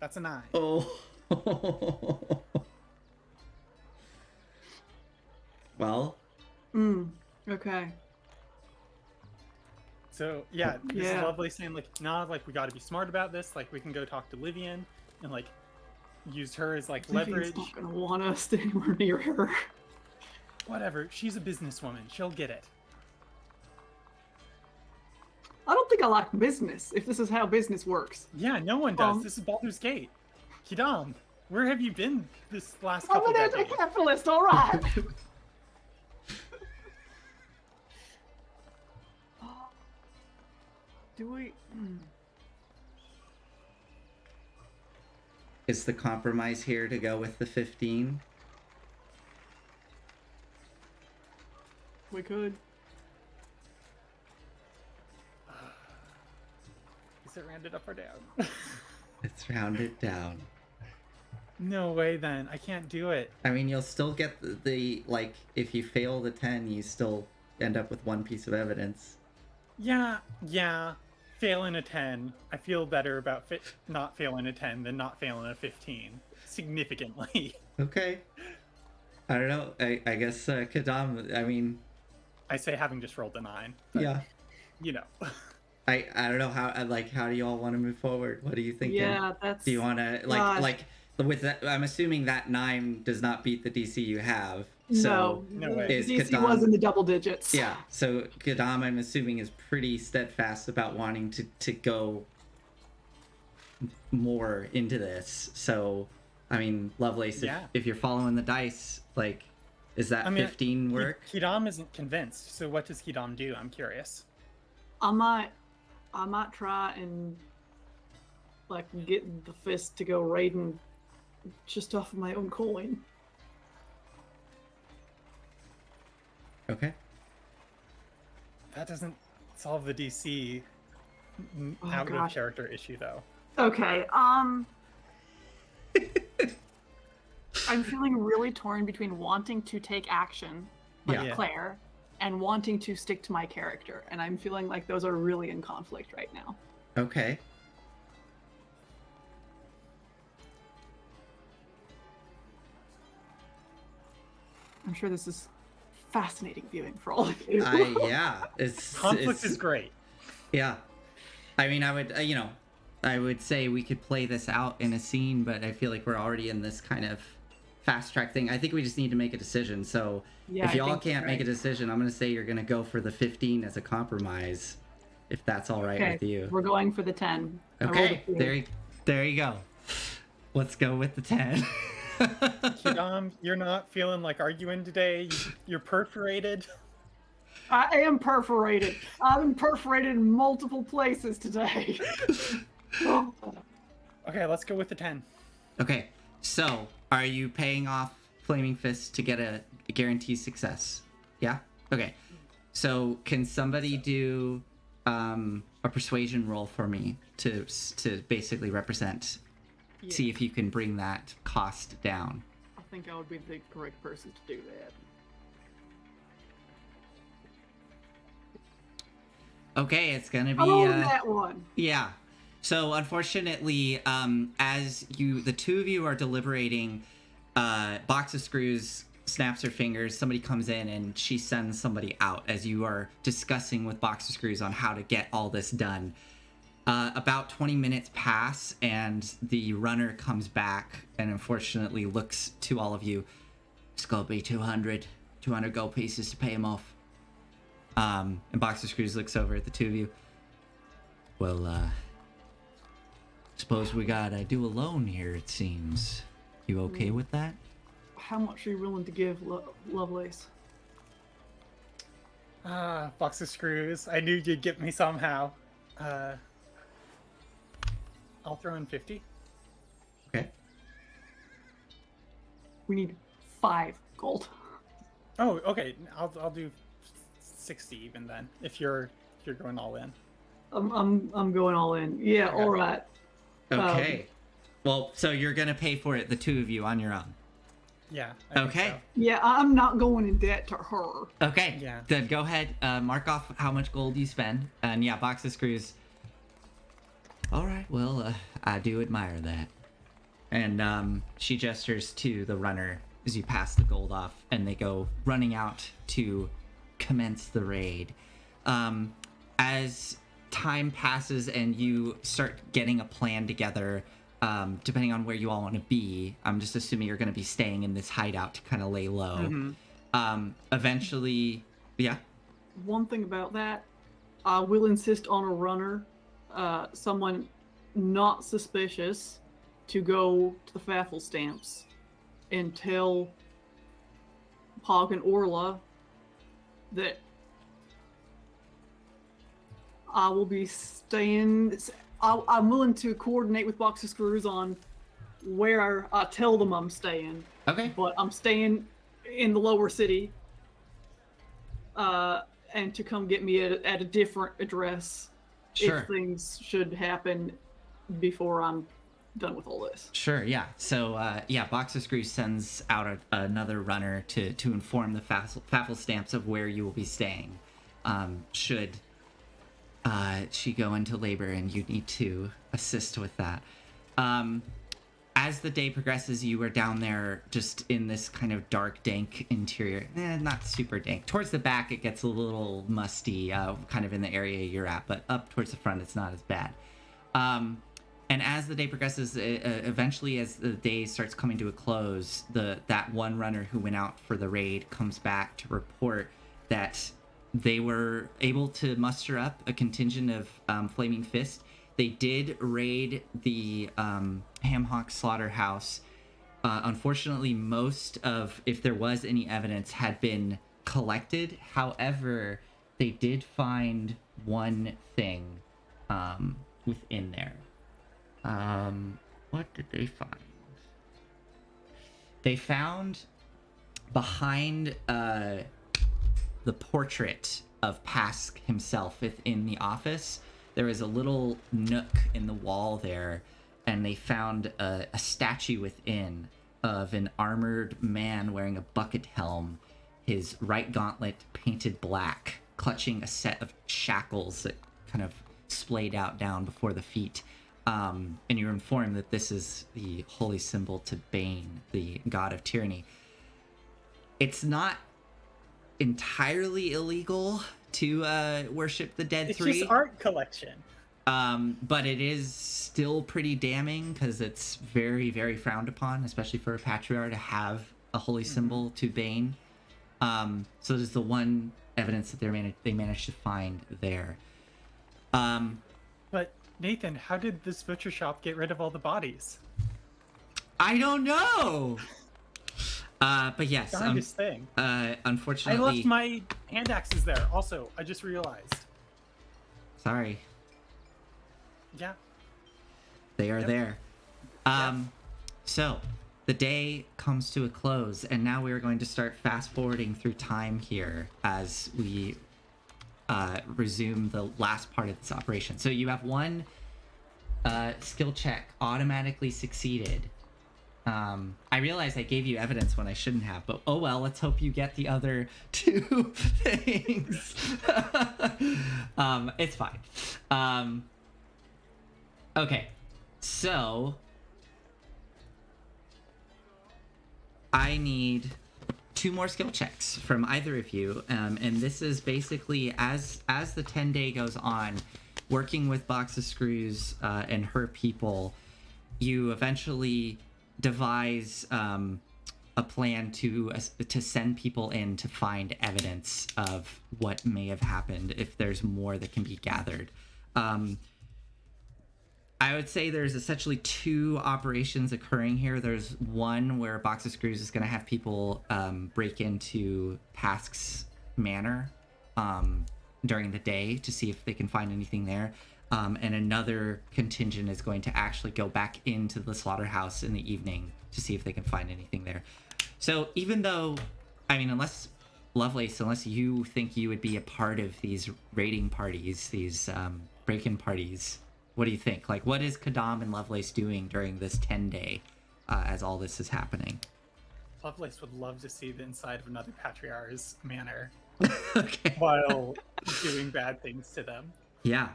That's a 9. Oh. Well. Okay. So yeah, this is Yeah. Lovely saying like, nah, like we got to be smart about this. Like we can go talk to Livian and like use her as like leverage. Livian's not gonna want us anywhere near her. Whatever. She's a businesswoman. She'll get it. I don't think I like business, if this is how business works. Yeah, no one does. This is Baldur's Gate. Quidam, where have you been this last couple I'm an decades? anti-capitalist, all right. Do we? Is the compromise here to go with the 15? We could. Is it rounded up or down? It's rounded down. No way then. I can't do it. I mean, you'll still get the like, if you fail the 10, you still end up with one piece of evidence. Yeah. Failing a 10. I feel better about not failing a 10 than not failing a 15. Significantly. Okay. I don't know. I guess, Quidam, I mean... I say having just rolled a 9. But, Yeah. You know. I don't know how do you all want to move forward? What are you thinking? Yeah, that's. Do you want to like with that? I'm assuming that 9 does not beat the DC you have. So No way. is DC Quidam- was in the double digits. yeah. So Quidam, I'm assuming, is pretty steadfast about wanting to go more into this. So, I mean, Lovelace, Yeah. if you're following the dice, like, is that 15 work? Quidam isn't convinced. So what does Quidam do? I'm curious. I might try and like get the fist to go raiding just off of my own coin. Okay. That doesn't solve the DC Oh, out of gosh. character issue though. Okay. I'm feeling really torn between wanting to take action, like Yeah. Claire, and wanting to stick to my character, and I'm feeling like those are really in conflict right now. Okay. I'm sure this is fascinating viewing for all of you. Yeah. Conflict is great. Yeah. I mean, I would, I would say we could play this out in a scene, but I feel like we're already in this kind of fast track thing. I think we just need to make a decision. So Yeah, if I y'all think can't you're make a right. decision, I'm going to say you're going to go for the 15 as a compromise, if that's all right with you. We're going for the 10. I rolled a Okay. 3. There you go. Let's go with the 10. Quidam, you're not feeling like arguing today. You're perforated. I am perforated. I've been perforated in multiple places today. Okay, let's go with the 10. Okay. So are you paying off Flaming Fist to get a guaranteed success? Yeah? Okay. So can somebody do a persuasion roll for me to basically represent, Yeah. see if you can bring that cost down? I think I would be the correct person to do that. Okay, it's gonna be Oh, that one. yeah. So unfortunately, as the two of you are deliberating, Box of Screws snaps her fingers. Somebody comes in and she sends somebody out as you are discussing with Box of Screws on how to get all this done. About 20 minutes pass and the runner comes back and unfortunately looks to all of you. It's gonna be 200 gold pieces to pay him off. And Box of Screws looks over at the two of you. Well, suppose we gotta do a loan here, it seems. You okay with that? How much are you willing to give Lovelace? Box of Screws. I knew you'd get me somehow. I'll throw in 50. Okay. We need 5 gold. Oh, okay. I'll do 60 even then. If you're going all in. I'm going all in. Yeah, Okay. all right. Okay. Well, so you're gonna pay for it, the two of you, on your own. Yeah. I think Okay. so. Yeah, I'm not going in debt to her. Okay. Yeah. Then go ahead, mark off how much gold you spend, and yeah, Box of Screws. All right. Well, I do admire that. And she gestures to the runner as you pass the gold off, and they go running out to commence the raid. As time passes and you start getting a plan together, depending on where you all want to be, I'm just assuming you're going to be staying in this hideout to kind of lay low. Eventually, yeah. One thing about that, I will insist on a runner, someone not suspicious, to go to the Faffle stamps and tell Pog and Orla that I will be staying. I'm willing to coordinate with Box of Screws on where I tell them I'm staying, Okay. but I'm staying in the lower city, and to come get me at a different address Sure. if things should happen before I'm done with all this. Sure, yeah. So, yeah, Box of Screws sends out another runner to inform the Faffle stamps of where you will be staying. Should she go into labor and you need to assist with that. As the day progresses, you are down there just in this kind of dark, dank interior. Not super dank. Towards the back, it gets a little musty, kind of in the area you're at, but up towards the front, it's not as bad. And as the day progresses, eventually as the day starts coming to a close, that one runner who went out for the raid comes back to report that they were able to muster up a contingent of Flaming Fist. They did raid the Hamhawk slaughterhouse. Unfortunately, most of, if there was any evidence, had been collected. However, they did find one thing within there. What did they find? They found behind the portrait of Pasque himself within the office, there was a little nook in the wall there, and they found a statue within of an armored man wearing a bucket helm, his right gauntlet painted black, clutching a set of shackles that kind of splayed out down before the feet. And you're informed that this is the holy symbol to Bane, the god of tyranny. It's not entirely illegal to worship the dead It's three. just art collection. But it is still pretty damning because it's very, very frowned upon, especially for a patriarch to have a holy symbol to Bane. So there's the one evidence that they managed to find there. But Nathan, how did this butcher shop get rid of all the bodies? I don't know. But yes, Darndest thing. I unfortunately, left my hand axes there. Also, I just realized. sorry, Yeah. they are Yep. there. So the day comes to a close, and now we are going to start fast forwarding through time here as we resume the last part of this operation. So you have one skill check automatically succeeded. I realize I gave you evidence when I shouldn't have, but oh well, let's hope you get the other two things. It's fine. Okay, so I need 2 more skill checks from either of you, and this is basically as the 10-day goes on, working with Box of Screws and her people, you eventually devise a plan to send people in to find evidence of what may have happened if there's more that can be gathered. I would say there's essentially 2 operations occurring here. There's one where Box of Screws is going to have people break into Pasque's manor during the day to see if they can find anything there. And another contingent is going to actually go back into the slaughterhouse in the evening to see if they can find anything there. So even though, I mean, unless you think you would be a part of these raiding parties, these break-in parties, what do you think? Like, what is Quidam and Lovelace doing during this 10-day as all this is happening? Lovelace would love to see the inside of another Patriarch's manor Okay. while doing bad things to them. Yeah.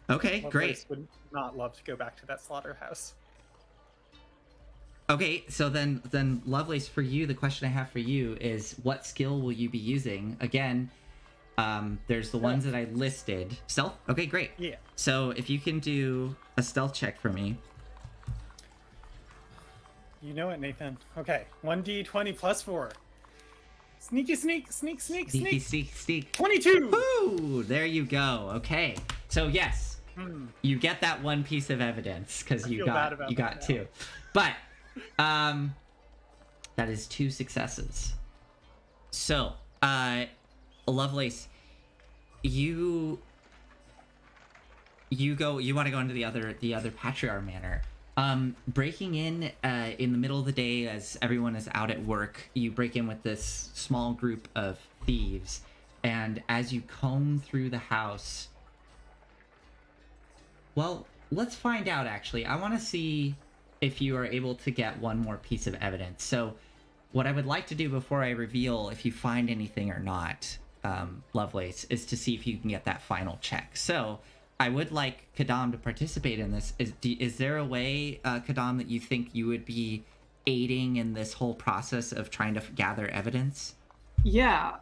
Okay, Lovelace great. would not love to go back to that slaughterhouse. Okay, so then Lovelace, for you, the question I have for you is, what skill will you be using? Again, there's the ones that I listed. Stealth? Okay, great. Yeah. So if you can do a stealth check for me. You know it, Nathan. Okay, 1d20 plus 4. Sneaky sneak, sneak, sneak, Sneaky, sneak. sneak. 22! Woo! There you go. Okay. So yes, you get that one piece of evidence because you got that 2. But that is 2 successes. So, Lovelace, you want to go into the other Patriarch manor. Breaking in the middle of the day as everyone is out at work, you break in with this small group of thieves, and as you comb through the house, well, let's find out actually. I want to see if you are able to get one more piece of evidence. So what I would like to do before I reveal if you find anything or not, Lovelace, is to see if you can get that final check. So I would like Quidam to participate in this. Is there a way, Quidam, that you think you would be aiding in this whole process of trying to gather evidence? Yeah.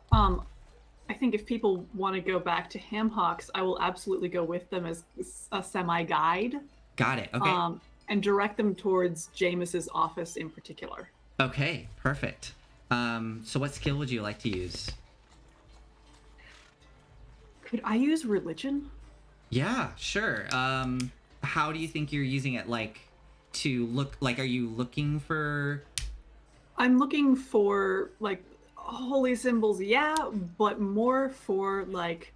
I think if people want to go back to Hamhocks, I will absolutely go with them as a semi-guide. Got it. Okay. And direct them towards Jameis's office in particular. Okay, perfect. So what skill would you like to use? Could I use religion? Yeah, sure. How do you think you're using it? Like, to look, like, are you looking for... I'm looking for, like, holy symbols, yeah, but more for, like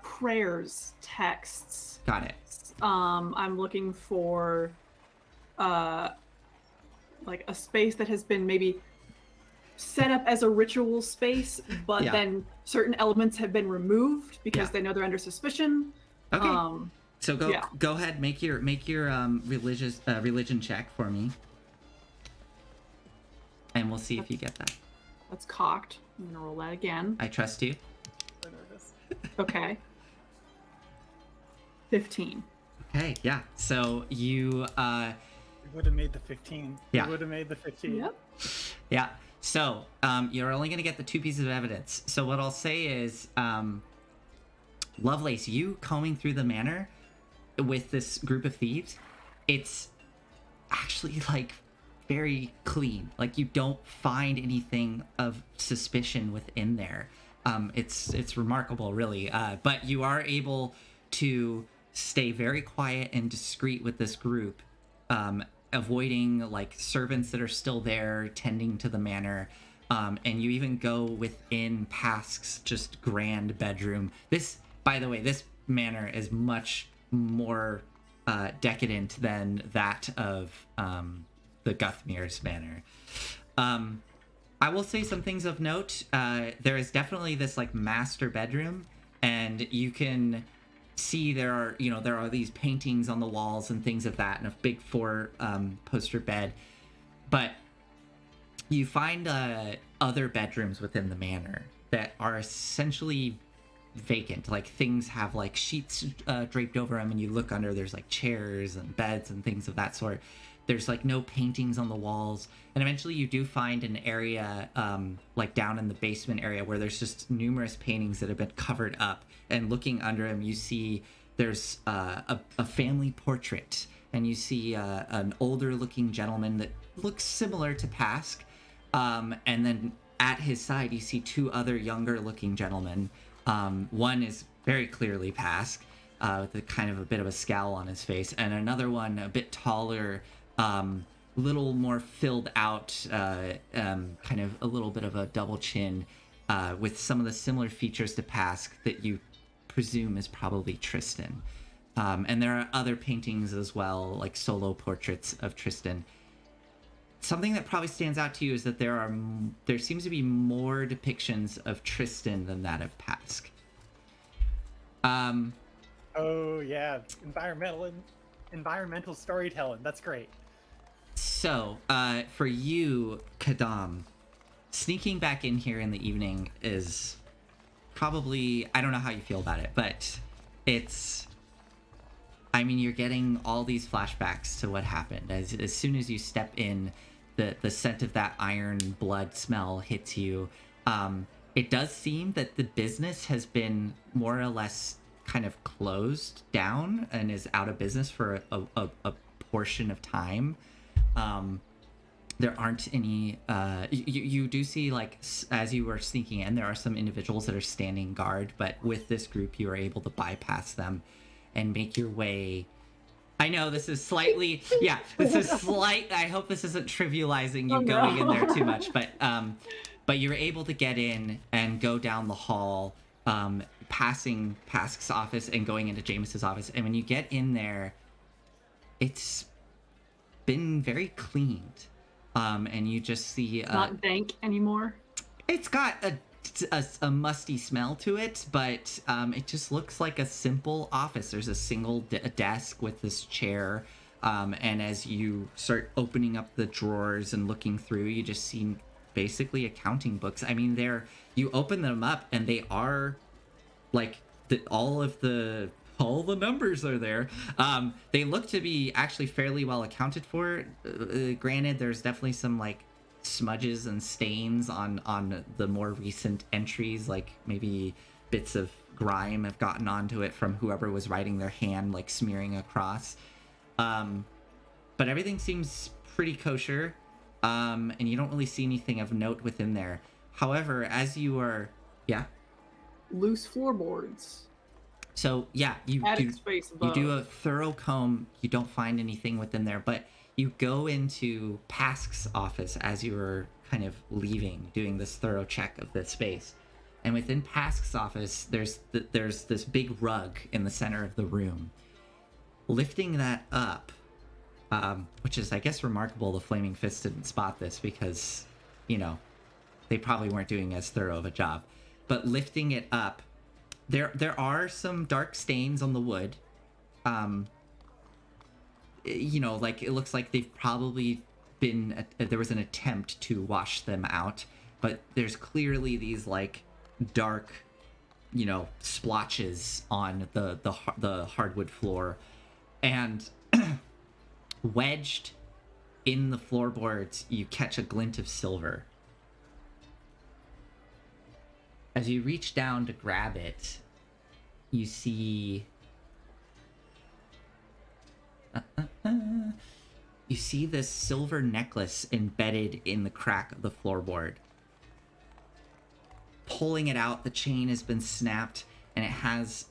prayers, texts. Got it. I'm looking for, like, a space that has been maybe set up as a ritual space, but then certain elements have been removed because they know they're under suspicion. Okay. So go ahead, make your religion check for me, and we'll see if you get that. That's cocked. I'm gonna roll that again. I trust you. So nervous. Okay. 15. Okay, yeah. So you would have made the 15. Yeah. You would have made the 15. Yep. Yeah. So, you're only going to get the 2 pieces of evidence. So what I'll say is, Lovelace, you combing through the manor with this group of thieves, it's actually, like, very clean. Like, you don't find anything of suspicion within there. It's remarkable, really. But you are able to stay very quiet and discreet with this group, avoiding like servants that are still there tending to the manor, and you even go within Pasque's just grand bedroom. This, by the way, this manor is much more decadent than that of the Guthmir's manor. I will say some things of note. There is definitely this like master bedroom, and you can see there are these paintings on the walls and things of that, and a big 4 poster bed. But you find other bedrooms within the manor that are essentially vacant. Like things have like sheets draped over them, and you look under, there's like chairs and beds and things of that sort. There's like no paintings on the walls, and eventually you do find an area like down in the basement area where there's just numerous paintings that have been covered up, and looking under them you see there's a family portrait, and you see an older looking gentleman that looks similar to Pasque, and then at his side you see two other younger looking gentlemen. One is very clearly Pasque, with a kind of a bit of a scowl on his face, and another one a bit taller, little more filled out, kind of a little bit of a double chin, with some of the similar features to Pasque that you presume is probably Tristan. And there are other paintings as well, like solo portraits of Tristan. Something that probably stands out to you is that there seems to be more depictions of Tristan than that of Pasque. Oh yeah, environmental storytelling. That's great. So, for you, Quidam, sneaking back in here in the evening is probably, I don't know how you feel about it, but it's, I mean, you're getting all these flashbacks to what happened. As soon as you step in, the scent of that iron blood smell hits you. It does seem that the business has been more or less kind of closed down and is out of business for a portion of time. There aren't any, you do see, like, as you were sneaking in, there are some individuals that are standing guard, but with this group you are able to bypass them and make your way. I know this is slightly, yeah, this is slight, I hope this isn't trivializing you going in there too much, but you're able to get in and go down the hall, passing Pasque's office and going into James's office, and when you get in there, it's been very cleaned, and you just see not dank anymore. It's got a musty smell to it, but it just looks like a simple office. There's a single desk with this chair, and as you start opening up the drawers and looking through, you just see basically accounting books. I mean, you open them up and they are like all the numbers are there. They look to be actually fairly well accounted for. Granted, there's definitely some like smudges and stains on the more recent entries, like maybe bits of grime have gotten onto it from whoever was writing their hand, like smearing across. But everything seems pretty kosher, and you don't really see anything of note within there. However, as you are, yeah, Loose floorboards. so yeah, you do a thorough comb. You don't find anything within there, but you go into Pasque's office as you were kind of leaving, doing this thorough check of the space. And within Pasque's office, there's this big rug in the center of the room. Lifting that up, which is, I guess, remarkable. The Flaming Fist didn't spot this because, you know, they probably weren't doing as thorough of a job. But lifting it up, there are some dark stains on the wood. You know, like, it looks like they've probably been, there was an attempt to wash them out, but there's clearly these like dark, you know, splotches on the hardwood floor, and wedged in the floorboards you catch a glint of silver. As you reach down to grab it, you see you see this silver necklace embedded in the crack of the floorboard. Pulling it out, the chain has been snapped, and it has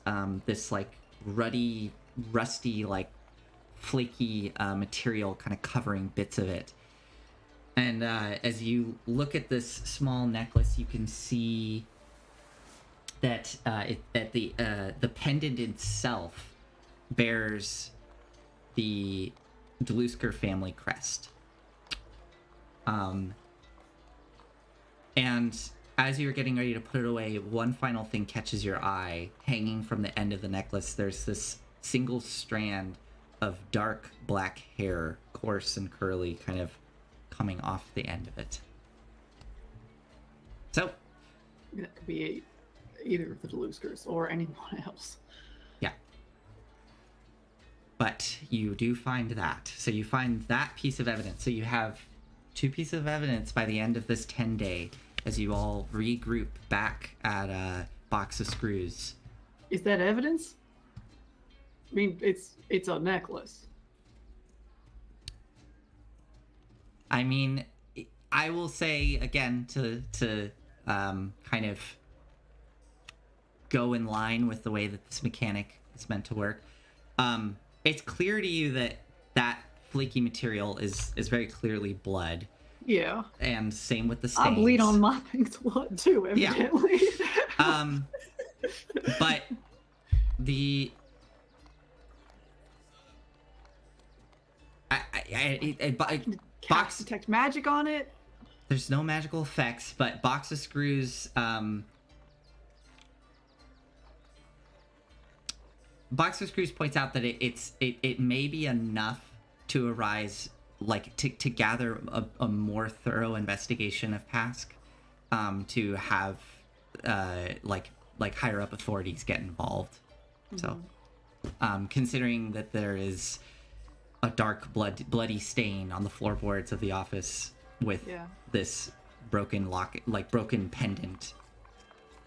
this like rusty, like flaky material kind of covering bits of it. And as you look at this small necklace, you can see that the pendant itself bears the Delusker family crest. And as you're getting ready to put it away, one final thing catches your eye. Hanging from the end of the necklace, there's this single strand of dark black hair, coarse and curly, kind of coming off the end of it. So That could be either of the Deluskers or anyone else. Yeah. But you do find that. So you find that piece of evidence. So you have 2 pieces of evidence by the end of this 10-day as you all regroup back at a box of screws. Is that evidence? I mean, it's a necklace. I mean, I will say again to kind of go in line with the way that this mechanic is meant to work. It's clear to you that that flaky material is very clearly blood. Yeah. And same with the stains. I bleed on my thing's blood too, evidently. Yeah. But the box detect magic on it. There's no magical effects, but box of screws. Box of Screws points out that it may be enough to arise, like to gather a more thorough investigation of Pasque, to have like higher up authorities get involved. Mm-hmm. So, considering that there is a dark bloody stain on the floorboards of the office with this broken broken pendant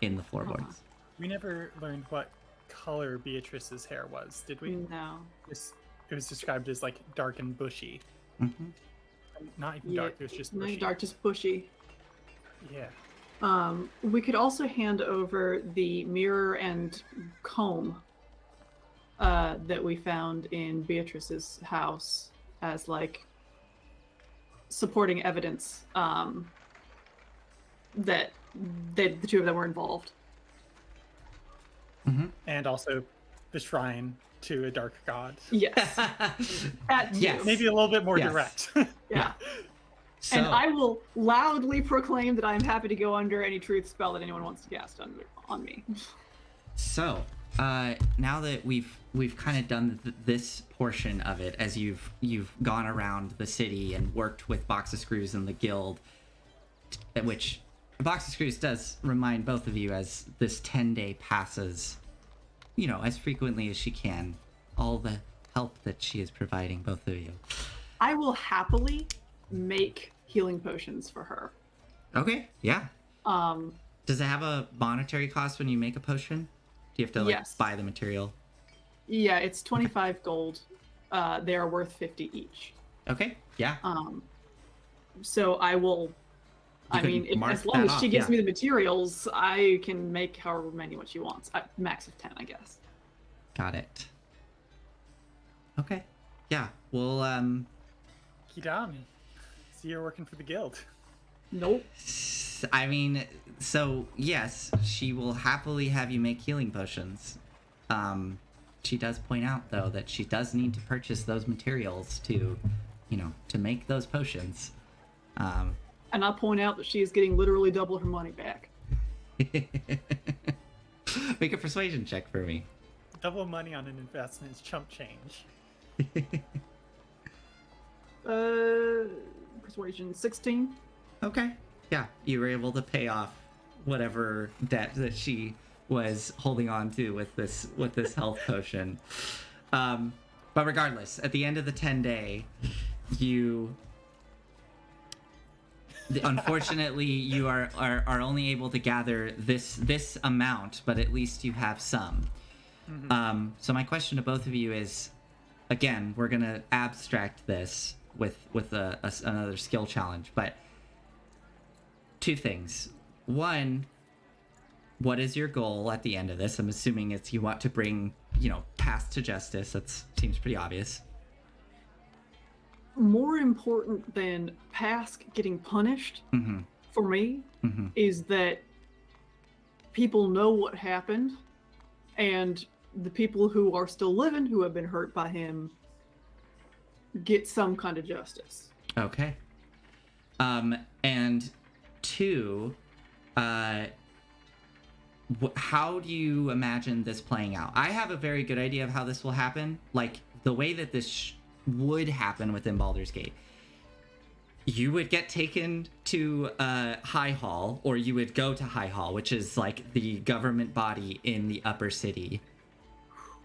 in the floorboards. We never learned what color Beatrice's hair was, did we? No. It was described as like dark and bushy. Mm-hmm. Not even dark, it was just bushy. Not dark, just bushy. Yeah. We could also hand over the mirror and comb that we found in Beatrice's house as like supporting evidence that the 2 of them were involved. Mm-hmm. And also the shrine to a dark god. Yes. Yes. Maybe a little bit more direct. Yeah. So, and I will loudly proclaim that I am happy to go under any truth spell that anyone wants to cast on me. So, now that we've kind of done this portion of it, as you've gone around the city and worked with Box of Screws and the guild, which Box of Screws does remind both of you as this 10-day passes, as frequently as she can, all the help that she is providing both of you. I will happily make healing potions for her. Okay, yeah. Does it have a monetary cost when you make a potion? Do you have to buy the material? Yeah, it's 25 gold. They are worth 50 each. Okay, yeah. So I will. As long as she gives me the materials, I can make however many what she wants. Max of 10, I guess. Got it. Okay. Yeah. Well, Quidam, see you're working for the guild. Nope. I mean, so yes, she will happily have you make healing potions. She does point out though that she does need to purchase those materials to make those potions. And I point out that she is getting literally double her money back. Make a persuasion check for me. Double money on an investment is chump change. Persuasion 16. Okay. Yeah, you were able to pay off whatever debt that she was holding on to with this health potion. But regardless, at the end of the 10-day, unfortunately, you are only able to gather this amount, but at least you have some. Mm-hmm. So my question to both of you is, again, we're gonna abstract this with another skill challenge, but 2 things. 1, what is your goal at the end of this? I'm assuming it's you want to bring, Pasque to justice. That seems pretty obvious. More important than Pasque getting punished, mm-hmm. for me, mm-hmm. is that people know what happened, and the people who are still living, who have been hurt by him, get some kind of justice. Okay. And 2, how do you imagine this playing out? I have a very good idea of how this will happen. Like, the way that this would happen within Baldur's Gate You would get taken to High Hall, or you would go to High Hall, which is like the government body in the upper city,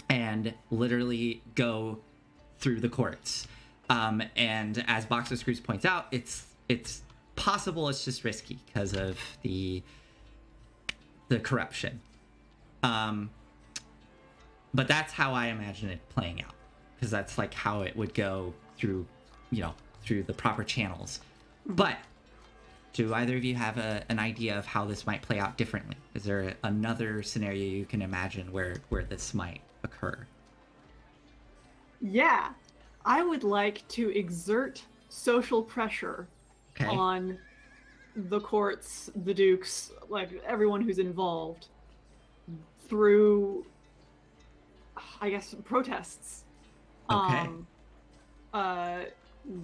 and literally go through the courts. And as Box of Screws points out, it's possible, it's just risky because of the corruption. But that's how I imagine it playing out, because that's like how it would go through, through the proper channels. But do either of you have an idea of how this might play out differently? Is there another scenario you can imagine where this might occur? Yeah, I would like to exert social pressure Okay. on the courts, the dukes, like everyone who's involved through, I guess, protests. Okay.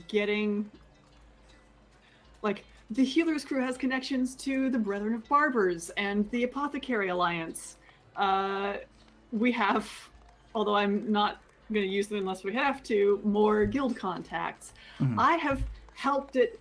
Getting, like, the Healer's crew has connections to the Brethren of Barbers and the Apothecary Alliance. We have, although I'm not going to use them unless we have to, more guild contacts. Mhm. I have helped at,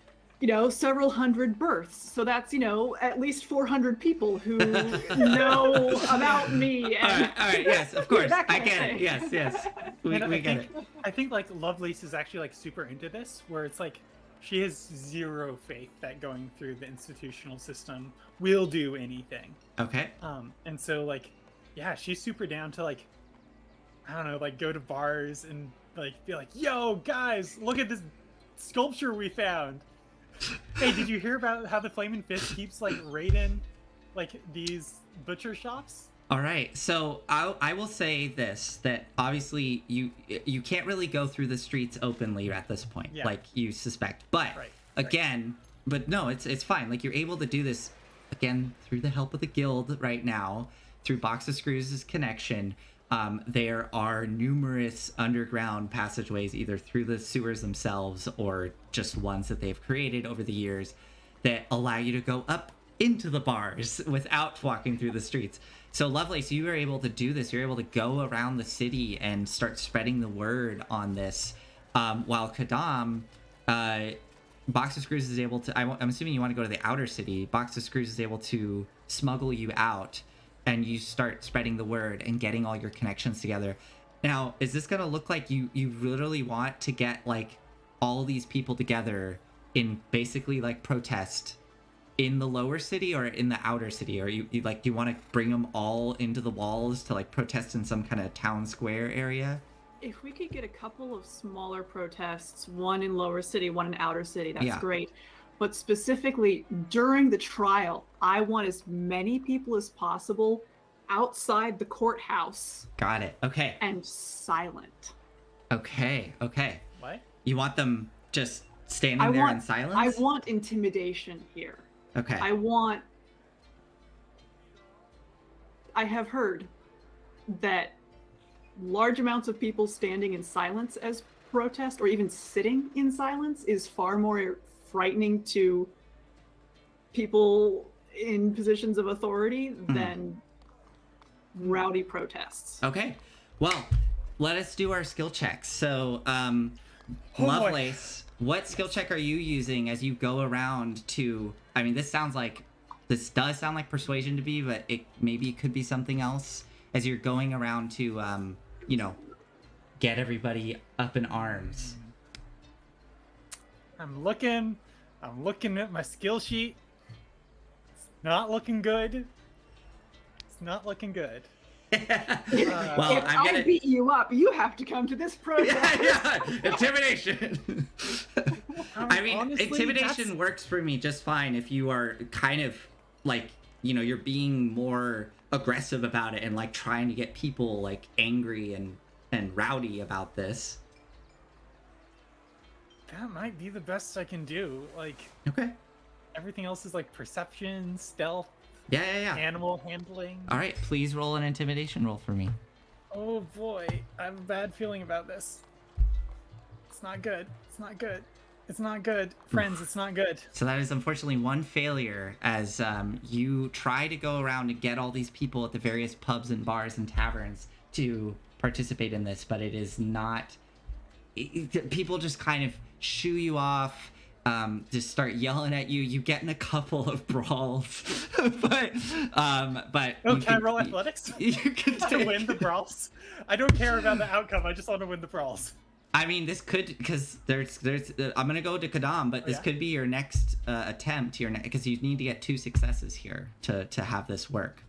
several hundred births. So that's, at least 400 people who know about me. And All right, yes, of course. that I kind of get it. thing. Yes. We get it. I think like Lovelace is actually like super into this, where it's like she has zero faith that going through the institutional system will do anything. Okay. And so like, yeah, she's super down to like, I don't know, like go to bars and like be like, yo guys, look at this sculpture we found. Hey, did you hear about how the Flaming Fist keeps like raiding like these butcher shops? All right, so I will say this, that obviously you can't really go through the streets openly at this point, Yeah. like you suspect. But Right. again, but no, it's fine. Like you're able to do this again through the help of the guild right now, through Box of Screws' connection. There are numerous underground passageways, either through the sewers themselves or just ones that they've created over the years, that allow you to go up into the bars without walking through the streets. So Lovelace, you were able to do this. You're able to go around the city and start spreading the word on this, while Quidam, Box of Screws is able to, I'm assuming you want to go to the outer city. Box of Screws is able to smuggle you out, and you start spreading the word and getting all your connections together. Now, is this going to look like you literally want to get like all these people together in basically like protest in the lower city or in the outer city? Or you like, do you want to bring them all into the walls to like protest in some kind of town square area? If we could get a couple of smaller protests, one in lower city, one in outer city, that's Yeah. great. But specifically during the trial, I want as many people as possible outside the courthouse Got it. Okay. and silent. Okay. What? You want them just standing there in silence? I want intimidation here. Okay. I have heard that large amounts of people standing in silence as protest, or even sitting in silence, is far more frightening to people in positions of authority than rowdy protests. Okay. Well, let us do our skill checks. So, boy. Lovelace, what skill check are you using as you go around to? I mean, this does sound like persuasion to me, but maybe it could be something else as you're going around to, get everybody up in arms. I'm looking at my skill sheet. It's not looking good. Well, If I'm I gonna. beat you up, you have to come to this protest. Yeah, intimidation. I mean, Honestly, intimidation that's- works for me just fine if you are kind of like, you're being more aggressive about it and like trying to get people like angry and rowdy about this. That might be the best I can do. Like Okay. everything else is like perception, stealth, Yeah. animal handling. All right, please roll an intimidation roll for me. Oh boy, I have a bad feeling about this. It's not good. Friends, it's not good. So that is unfortunately one failure as you try to go around and get all these people at the various pubs and bars and taverns to participate in this, but it is not. People just kind of shoo you off, just start yelling at you. You get in a couple of brawls, but Oh, can I roll athletics You can to win the brawls? I don't care about the outcome. I just want to win the brawls. I mean, this could, because there's I'm gonna go to Quidam, but this could be your next attempt, because you need to get 2 successes here to have this work.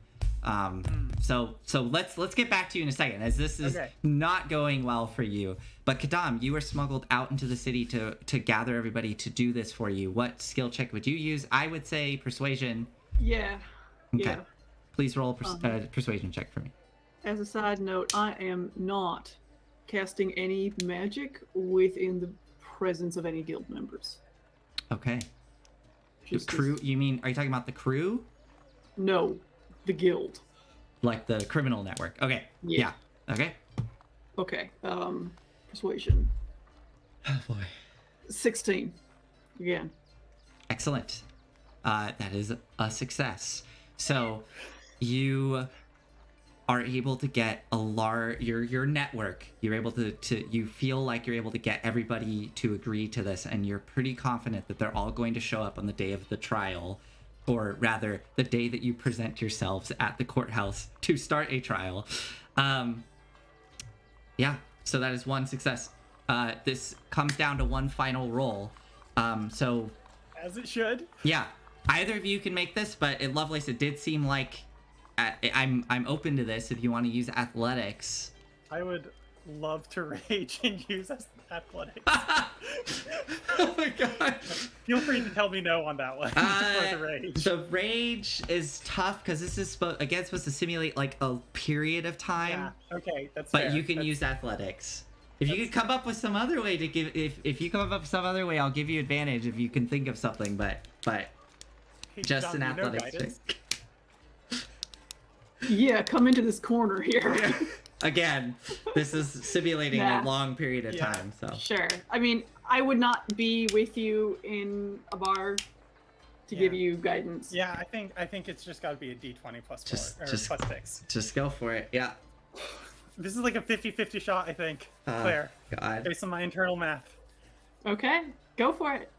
So let's get back to you in a second, as this is not going well for you. But Quidam, you were smuggled out into the city to gather everybody to do this for you. What skill check would you use? I would say persuasion. Yeah. Okay. Yeah. Please roll a persuasion check for me. As a side note, I am not casting any magic within the presence of any guild members. Okay. The Just crew? You mean, are you talking about the crew? No, the guild. Like the criminal network. Okay. Yeah. Okay. Okay. Persuasion. Oh boy. 16. Again. Excellent. That is a success. So you are able to get your network. You're able to you feel like you're able to get everybody to agree to this, and you're pretty confident that they're all going to show up on the day of the trial, or rather the day that you present yourselves at the courthouse to start a trial. Yeah, so that is one success. This comes down to one final roll. So as it should. Yeah, either of you can make this, but at Lovelace it did seem like I'm open to this if you want to use athletics. I would love to rage and use athletics. Oh my god. Feel free to tell me no on that one. The rage. The rage is tough because this is supposed to simulate like a period of time. Yeah, okay, that's But fair. you can use athletics. If you could come up with some other way to give, if you come up with some other way, I'll give you advantage if you can think of something. But Hey, just John, an do you know athletics guidance? check. Yeah, come into this corner here. Again, this is simulating a Nah. long period of time. So Sure. I mean, I would not be with you in a bar to give you guidance. Yeah, I think it's just got to be a D20 plus 4 or plus 6. just go for it. Yeah. This is like a 50-50 shot, I think. Claire, God. based on my internal math. Okay, go for it.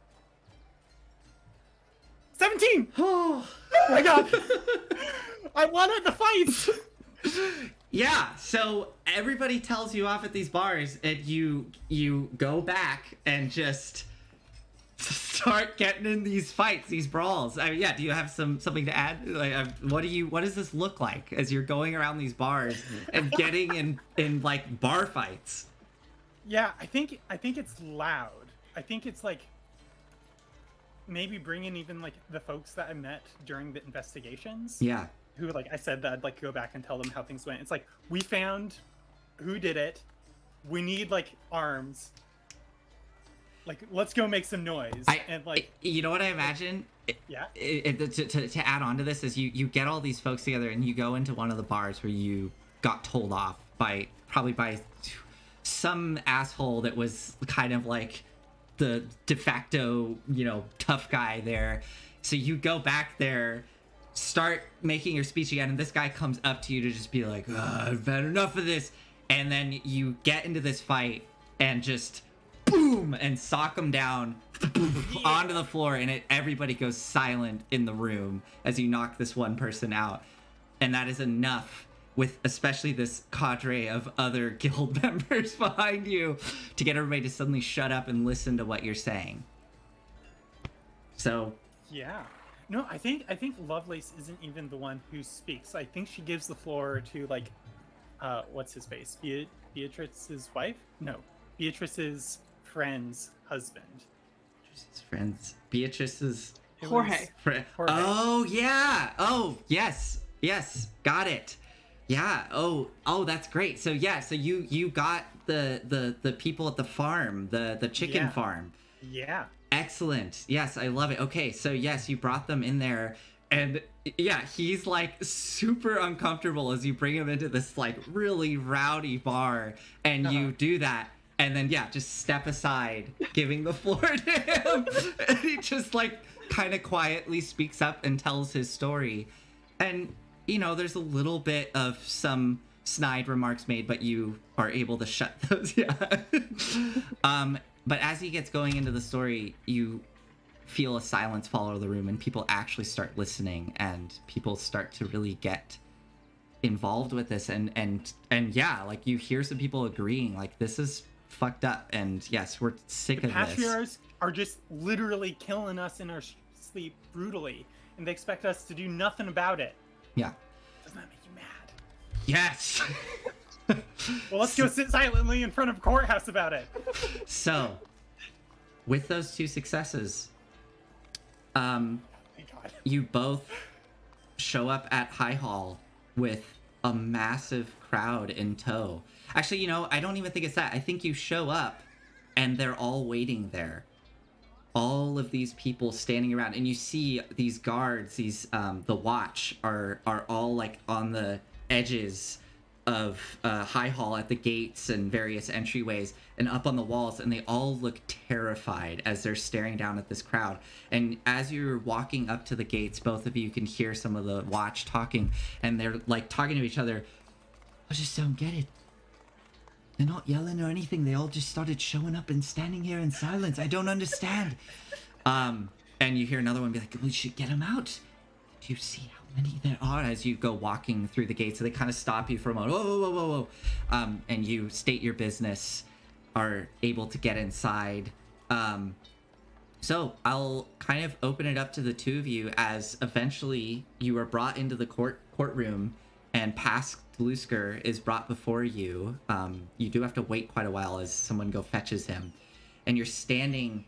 17! Oh my god! I wanted the fights! Yeah, so everybody tells you off at these bars, and you go back and just start getting in these fights, these brawls. I mean, yeah, do you have something to add? Like, what does this look like as you're going around these bars and getting in like bar fights? Yeah, I think it's loud. I think it's like maybe bring in even like the folks that I met during the investigations. Yeah. Who, like I said, that I'd like to go back and tell them how things went. It's like, we found who did it. We need like arms. Like, let's go make some noise. You know what I imagine? Yeah. To add on to this is you get all these folks together and you go into one of the bars where you got told off by some asshole that was kind of like the de facto, tough guy there. So you go back there, start making your speech again, and this guy comes up to you to just be like, I've had enough of this. And then you get into this fight and just boom, and sock him down onto the floor, and everybody goes silent in the room as you knock this one person out. And that is enough, with especially this cadre of other guild members behind you, to get everybody to suddenly shut up and listen to what you're saying. So yeah. No, I think Lovelace isn't even the one who speaks. I think she gives the floor to like what's his face? Beatrice's wife? No. Beatrice's friend's husband. Beatrice's Jorge. Jorge. Oh yeah. Oh yes. Got it. Yeah. Oh, that's great. So yeah. So you got the people at the farm, the chicken farm. Yeah. Excellent. Yes, I love it. Okay, so yes, you brought them in there, and yeah, he's like super uncomfortable as you bring him into this like really rowdy bar, and you do that. And then, yeah, just step aside, giving the floor to him. And he just, like, kind of quietly speaks up and tells his story. And, there's a little bit of some snide remarks made, but you are able to shut those. Yeah. But as he gets going into the story, you feel a silence fall over the room, and people actually start listening, and people start to really get involved with this, and yeah, like you hear some people agreeing, like this is fucked up, and yes, we're sick of this. Patriarchs are just literally killing us in our sleep brutally, and they expect us to do nothing about it. Yeah. Doesn't that make you mad? Yes. Well, let's go sit silently in front of a courthouse about it. So, with those 2 successes, Thank God. you both show up at High Hall with a massive crowd in tow. Actually, I don't even think it's that. I think you show up and they're all waiting there. All of these people standing around, and you see these guards, the watch are all like on the edges of High Hall at the gates and various entryways and up on the walls, and they all look terrified as they're staring down at this crowd. And as you're walking up to the gates, both of you can hear some of the watch talking, and they're like talking to each other. I just don't get it. They're not yelling or anything. They all just started showing up and standing here in silence. I don't understand. And you hear another one be like, we should get them out. Do you see how many there are? As you go walking through the gates, so they kind of stop you for a moment. Whoa. And you state your business, are able to get inside. So I'll kind of open it up to the 2 of you as eventually you are brought into the courtroom, and Pasque is brought before you. You do have to wait quite a while as someone fetches him. And you're standing...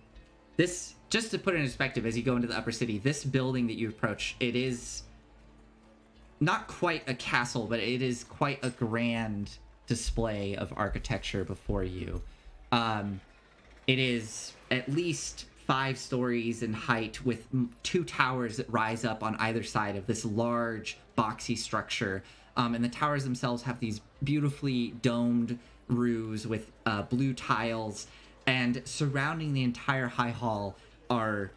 This, just to put it in perspective, as you go into the upper city, this building that you approach, it is not quite a castle, but it is quite a grand display of architecture before you. It is at least 5 stories in height, with 2 towers that rise up on either side of this large, boxy structure. And the towers themselves have these beautifully domed roofs with blue tiles, and surrounding the entire High Hall are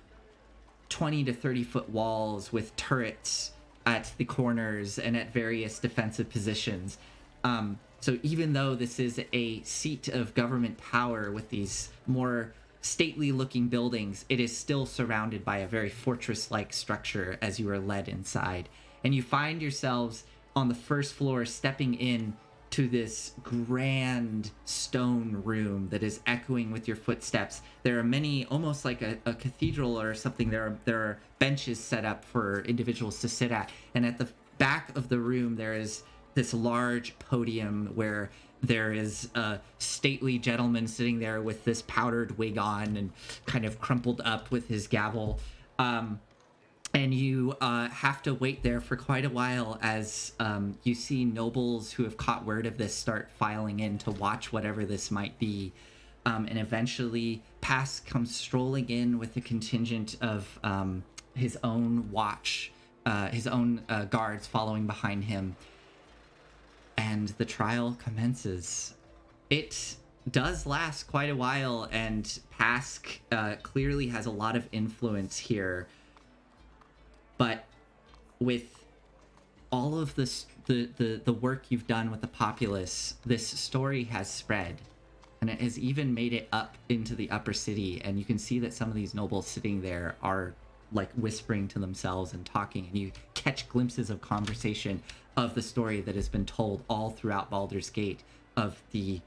20 to 30 foot walls with turrets at the corners and at various defensive positions. So even though this is a seat of government power with these more stately looking buildings, it is still surrounded by a very fortress-like structure as you are led inside. And you find yourselves on the first floor, stepping in to this grand stone room that is echoing with your footsteps. There are many, almost like a cathedral or something. There are benches set up for individuals to sit at. And at the back of the room, there is this large podium where there is a stately gentleman sitting there with this powdered wig on and kind of crumpled up with his gavel. And you have to wait there for quite a while as you see nobles who have caught word of this start filing in to watch whatever this might be. And eventually, Pasque comes strolling in with a contingent of his own watch, his own guards following behind him. And the trial commences. It does last quite a while, and Pasque clearly has a lot of influence here. But with all of this, the work you've done with the populace, this story has spread, and it has even made it up into the upper city. And you can see that some of these nobles sitting there are like whispering to themselves and talking, and you catch glimpses of conversation of the story that has been told all throughout Baldur's Gate of the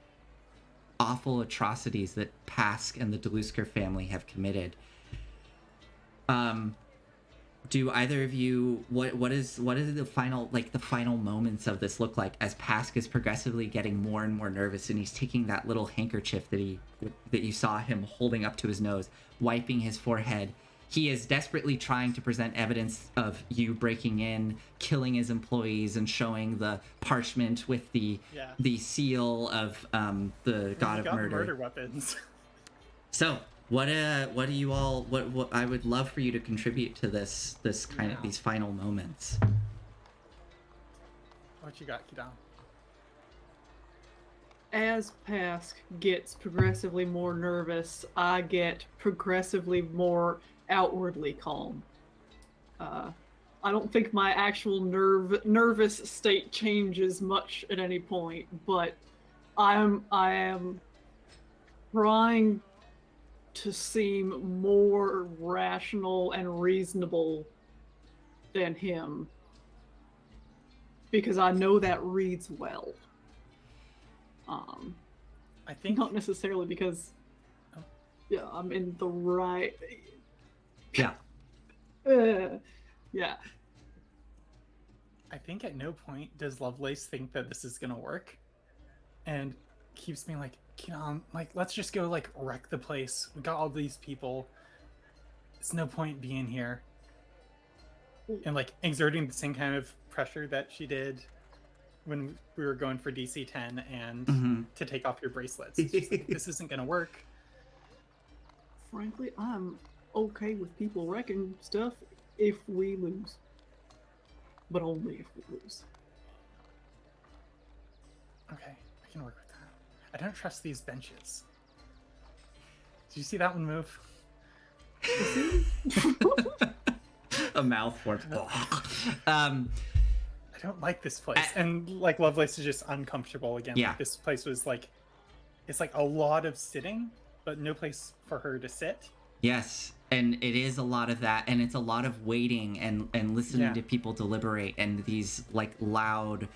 awful atrocities that Pasque and the Delusker family have committed. Do either of you, what is the final moments of this look like as Pasque is progressively getting more and more nervous, and he's taking that little handkerchief that you saw him holding up to his nose, wiping his forehead. He is desperately trying to present evidence of you breaking in, killing his employees, and showing the parchment with the seal of the god of murder. Murder weapons. So, what do you all? What I would love for you to contribute to this kind of these final moments. What you got, Quidam? As Pasque gets progressively more nervous, I get progressively more outwardly calm. I don't think my actual nervous state changes much at any point, but I am trying to seem more rational and reasonable than him. Because I know that reads well. I think Not necessarily because yeah, I'm in the right Yeah. yeah. I think at no point does Lovelace think that this is gonna work, and keeps being like, like, let's just go like wreck the place. We got all these people. It's no point being here. And like exerting the same kind of pressure that she did when we were going for DC 10 and to take off your bracelets. It's just like, this isn't gonna work. Frankly, I'm okay with people wrecking stuff if we lose. But only if we lose. Okay, I can work with that. I don't trust these benches. Did you see that one move? A mouth for I don't like this place. And like Lovelace is just uncomfortable again. Yeah. Like, this place was like, it's like a lot of sitting, but no place for her to sit. Yes, and it is a lot of that, and it's a lot of waiting and listening to people deliberate, and these like loud,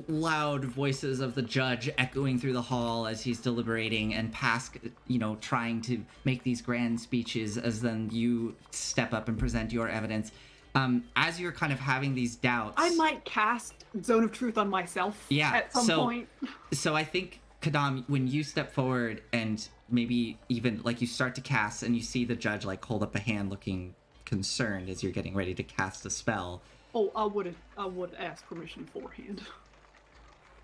loud voices of the judge echoing through the hall as he's deliberating, and Pasque, trying to make these grand speeches as then you step up and present your evidence. As you're kind of having these doubts, I might cast Zone of Truth on myself at some point. So I think, Quidam, when you step forward and maybe even like you start to cast and you see the judge like hold up a hand looking concerned as you're getting ready to cast a spell. Oh, I would ask permission beforehand.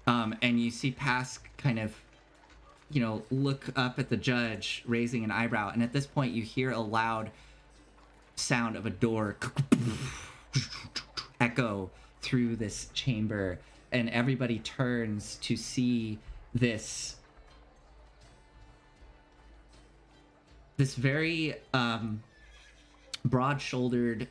And you see Pasque kind of, look up at the judge, raising an eyebrow, and at this point you hear a loud sound of a door echo through this chamber, and everybody turns to see this very broad-shouldered,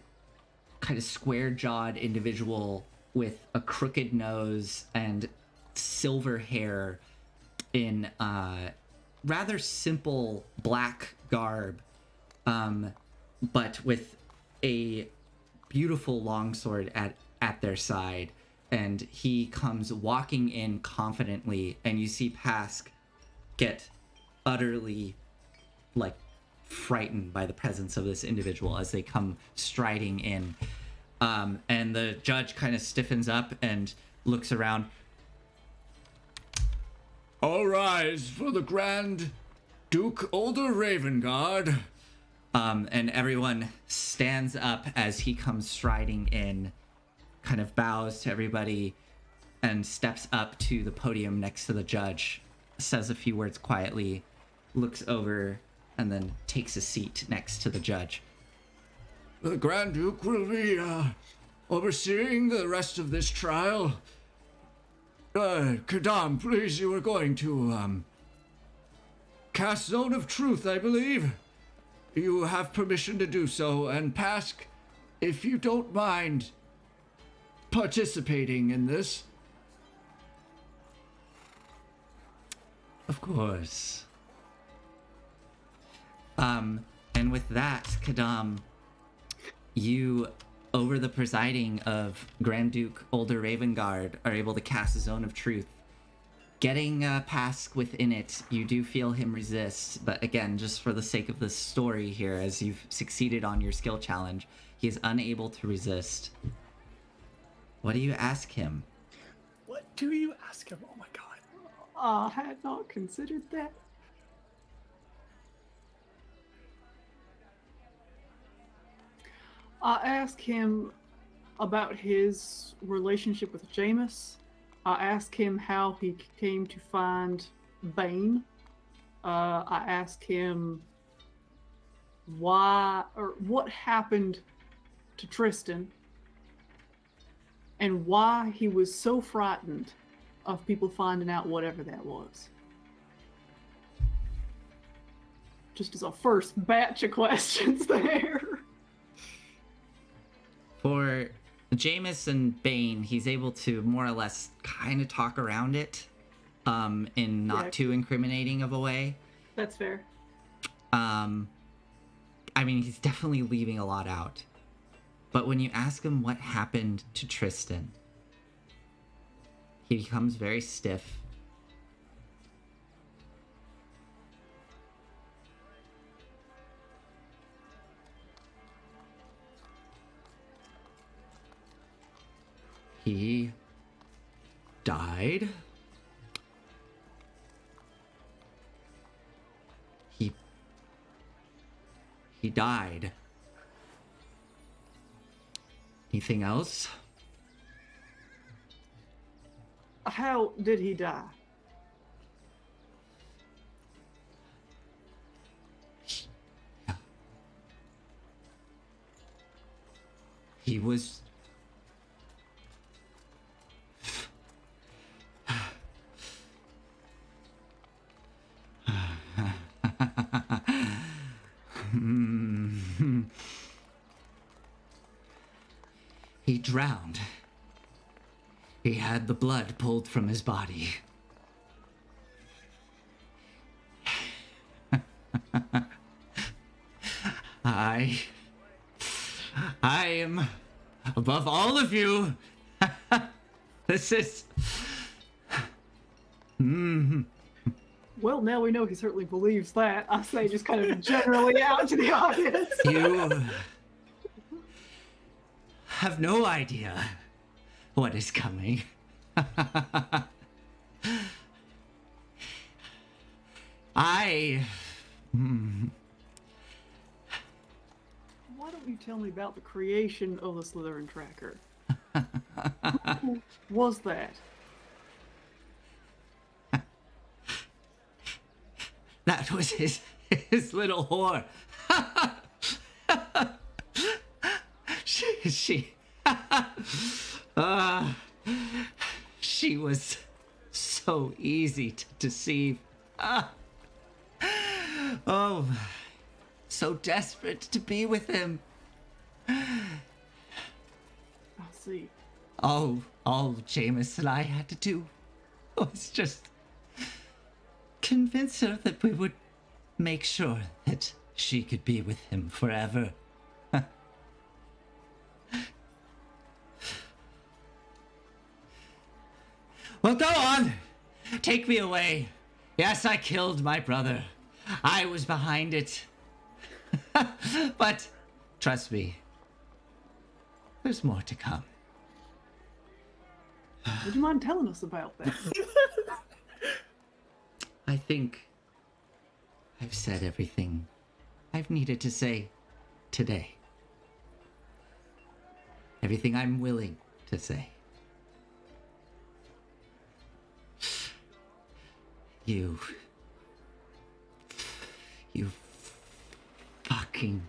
kind of square-jawed individual with a crooked nose and silver hair in rather simple black garb, but with a beautiful longsword at their side. And he comes walking in confidently, and you see Pasque get utterly, like, frightened by the presence of this individual as they come striding in. And the judge kind of stiffens up and looks around. All rise for the Grand Duke Older Ravengard. And everyone stands up as he comes striding in, kind of bows to everybody, and steps up to the podium next to the judge, says a few words quietly, looks over, and then takes a seat next to the judge. The Grand Duke will be overseeing the rest of this trial. Quidam, please, you were going to cast Zone of Truth, I believe. You have permission to do so, and Pasque, if you don't mind participating in this. Of course. And with that, Quidam, you, over the presiding of Grand Duke Older Ravengard, are able to cast a Zone of Truth. Getting Pasque within it, you do feel him resist, but again, just for the sake of the story here, as you've succeeded on your skill challenge, he is unable to resist. What do you ask him? What do you ask him? Oh my god. I had not considered that. I asked him about his relationship with Jameis. I asked him how he came to find Bane. I asked him why or what happened to Tristan and why he was so frightened of people finding out whatever that was. Just as a first batch of questions there. For Jameis and Bane, he's able to more or less kind of talk around it in not too incriminating of a way. That's fair. I mean, he's definitely leaving a lot out. But when you ask him what happened to Tristan, he becomes very stiff. He died. He died. Anything else? How did he die? He was... He drowned. He had the blood pulled from his body. I am above all of you. This is... Well, now we know he certainly believes that. I say just kind of generally out to the audience. You have no idea what is coming. Why don't you tell me about the creation of the Slytherin Tracker? Who was that? That was his little whore. She was so easy to deceive. Oh, so desperate to be with him. I see. All Jameis and I had to do was just convince her that we would make sure that she could be with him forever. Well, go on. Take me away. Yes, I killed my brother. I was behind it. But trust me, there's more to come. Would you mind telling us about that? I think I've said everything I've needed to say today. Everything I'm willing to say. You fucking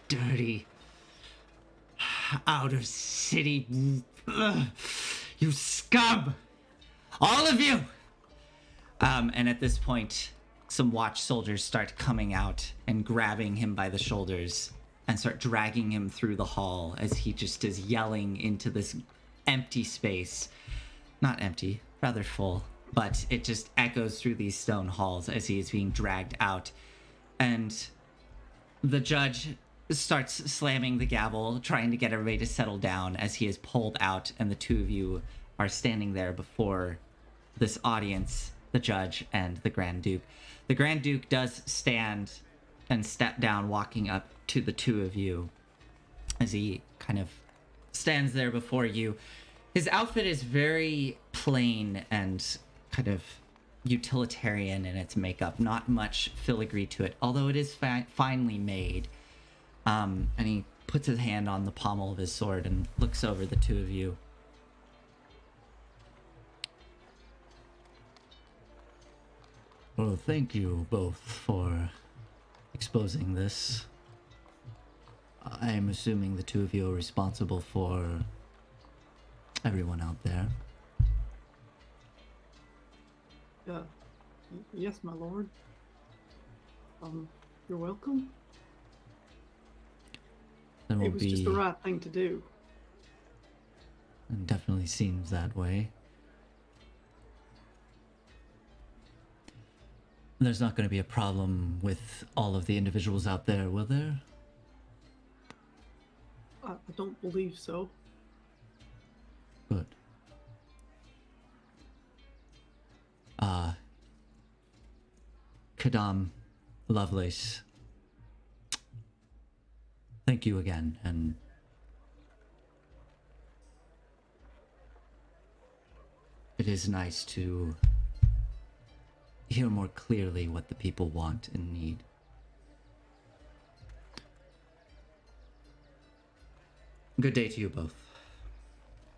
dirty outer city, you scum, all of you. And at this point, some watch soldiers start coming out and grabbing him by the shoulders and start dragging him through the hall as he just is yelling into this empty space. Not empty, rather full, but it just echoes through these stone halls as he is being dragged out. And the judge starts slamming the gavel, trying to get everybody to settle down as he is pulled out, and the two of you are standing there before this audience, the judge and the Grand Duke. The Grand Duke does stand and step down, walking up to the two of you as he kind of stands there before you. His outfit is very plain and kind of utilitarian in its makeup, not much filigree to it, although it is finely made. And he puts his hand on the pommel of his sword and looks over the two of you. Well, thank you both for exposing this. I'm assuming the two of you are responsible for everyone out there. Yes, my lord. You're welcome. There will It was just the right thing to do. It definitely seems that way. There's not going to be a problem with all of the individuals out there, will there? I don't believe so. Good. Quidam, Lovelace, thank you again, and it is nice to hear more clearly what the people want and need. Good day to you both.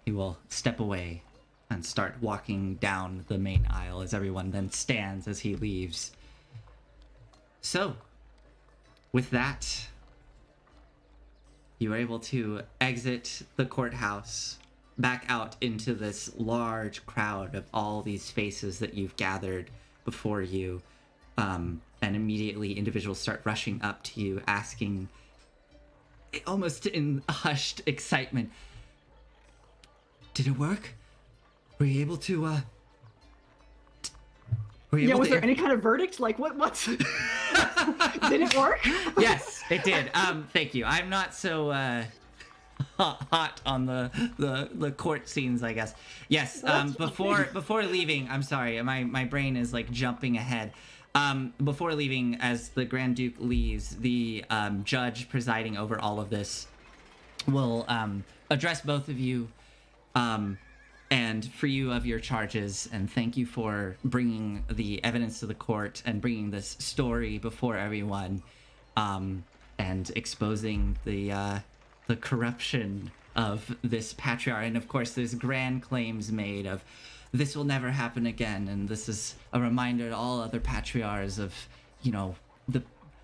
He will step away and start walking down the main aisle as everyone then stands as he leaves. So, with that, you are able to exit the courthouse back out into this large crowd of all these faces that you've gathered before you. And immediately individuals start rushing up to you, asking, almost in hushed excitement, "Did it work? Were you able to, was there any kind of verdict? Like, what's... Did it work? Yes, it did. Thank you. I'm not so, hot on the court scenes, I guess. Yes, before leaving, I'm sorry, my brain is, like, jumping ahead. Before leaving, as the Grand Duke leaves, the judge presiding over all of this will address both of you and free you of your charges, and thank you for bringing the evidence to the court and bringing this story before everyone, and exposing the corruption of this patriarch. And of course, there's grand claims made of this will never happen again, and this is a reminder to all other patriarchs of, you know,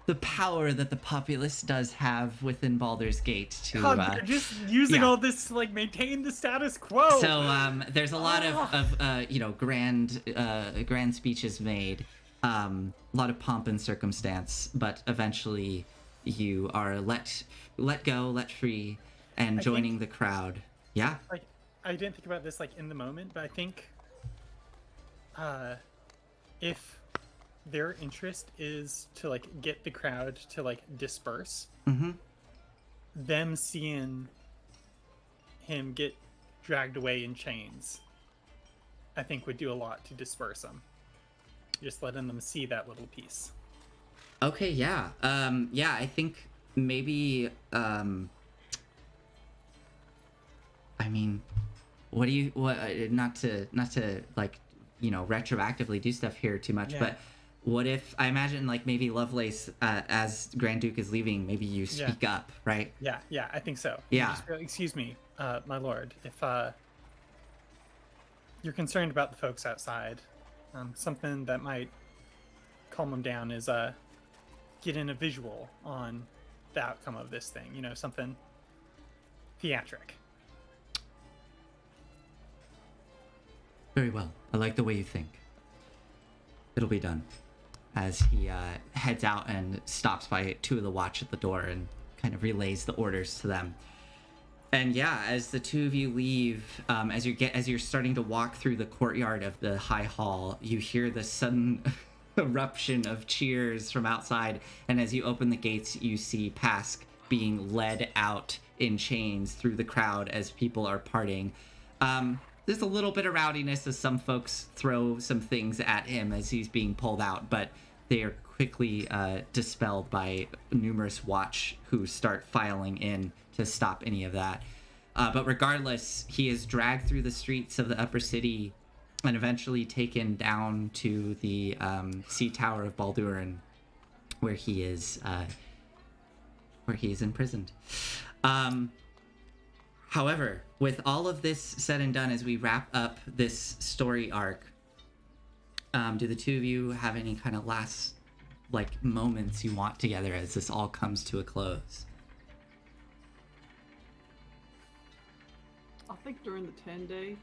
the power that the populace does have within Baldur's Gate to they're just using all this to, like, maintain the status quo. So there's a lot of you know, grand speeches made, a lot of pomp and circumstance, but eventually you are let go, let free, and joining the crowd. Yeah. Like, I didn't think about this, like, in the moment, but I think if their interest is to, like, get the crowd to, like, disperse, them seeing him get dragged away in chains, I think would do a lot to disperse them. Just letting them see that little piece. Okay, yeah. Yeah, I think maybe, I mean, what not to like, you know, retroactively do stuff here too much, but what if, I imagine, like, maybe Lovelace, as Grand Duke is leaving, maybe you speak up, right? Yeah, I think so. Yeah. Just, excuse me, my lord, if you're concerned about the folks outside, something that might calm them down is getting a visual on the outcome of this thing, you know, something theatric. Very well. I like the way you think. It'll be done. As he heads out and stops by two of the watch at the door and kind of relays the orders to them. And yeah, as the two of you leave, as you're starting to walk through the courtyard of the High Hall, you hear the sudden eruption of cheers from outside. And as you open the gates, you see Pasque being led out in chains through the crowd as people are parting. There's a little bit of rowdiness as some folks throw some things at him as he's being pulled out, but they are quickly dispelled by numerous watch who start filing in to stop any of that. But regardless, he is dragged through the streets of the upper city and eventually taken down to the Sea Tower of Balduran, where he is imprisoned. However, with all of this said and done, as we wrap up this story arc, do the two of you have any kind of last, like, moments you want together as this all comes to a close? I think during the 10-day,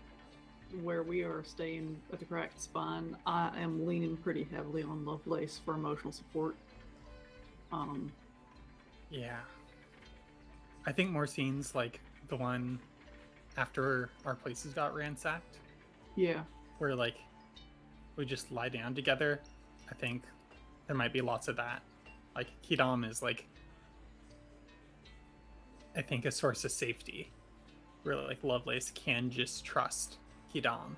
where we are staying at the Cracked Spine, I am leaning pretty heavily on Lovelace for emotional support. Yeah. I think more scenes like the one after our places got ransacked. Yeah. Where, like, we just lie down together. I think there might be lots of that. Like Quidam is like, I think, a source of safety. Really, like Lovelace can just trust Quidam.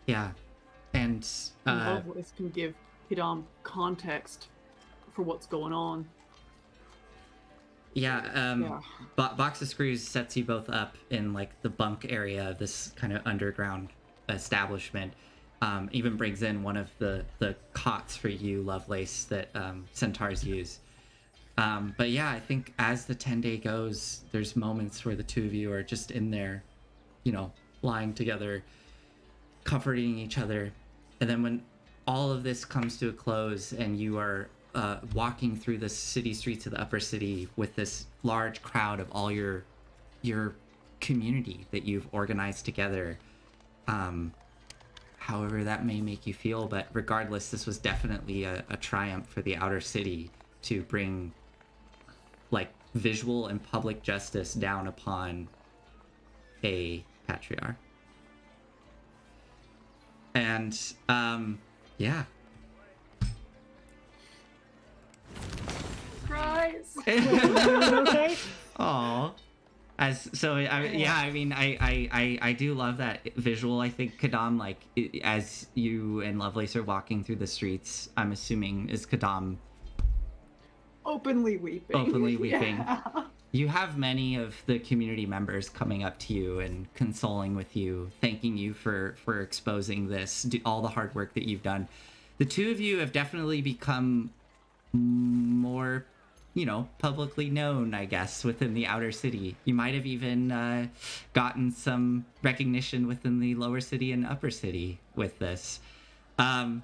Yeah, and Lovelace can give Quidam context for what's going on. yeah. Box of Screws sets you both up in like the bunk area of this kind of underground establishment. Even brings in one of the cots for you, Lovelace, that centaurs use. But yeah, I think as the 10-day goes, there's moments where the two of you are just in there, lying together, comforting each other. And then when all of this comes to a close and you are walking through the city streets of the upper city with this large crowd of all your community that you've organized together, however that may make you feel, but regardless, this was definitely a triumph for the outer city to bring like visual and public justice down upon a patriarch. And yeah. Surprise! Okay. Aw. I do love that visual. I think Quidam, like, as you and Lovelace are walking through the streets, I'm assuming is Quidam Openly weeping. Yeah. You have many of the community members coming up to you and consoling with you, thanking you for exposing this, all the hard work that you've done. The two of you have definitely become more, publicly known, I guess, within the outer city. You might have even gotten some recognition within the lower city and upper city with this. But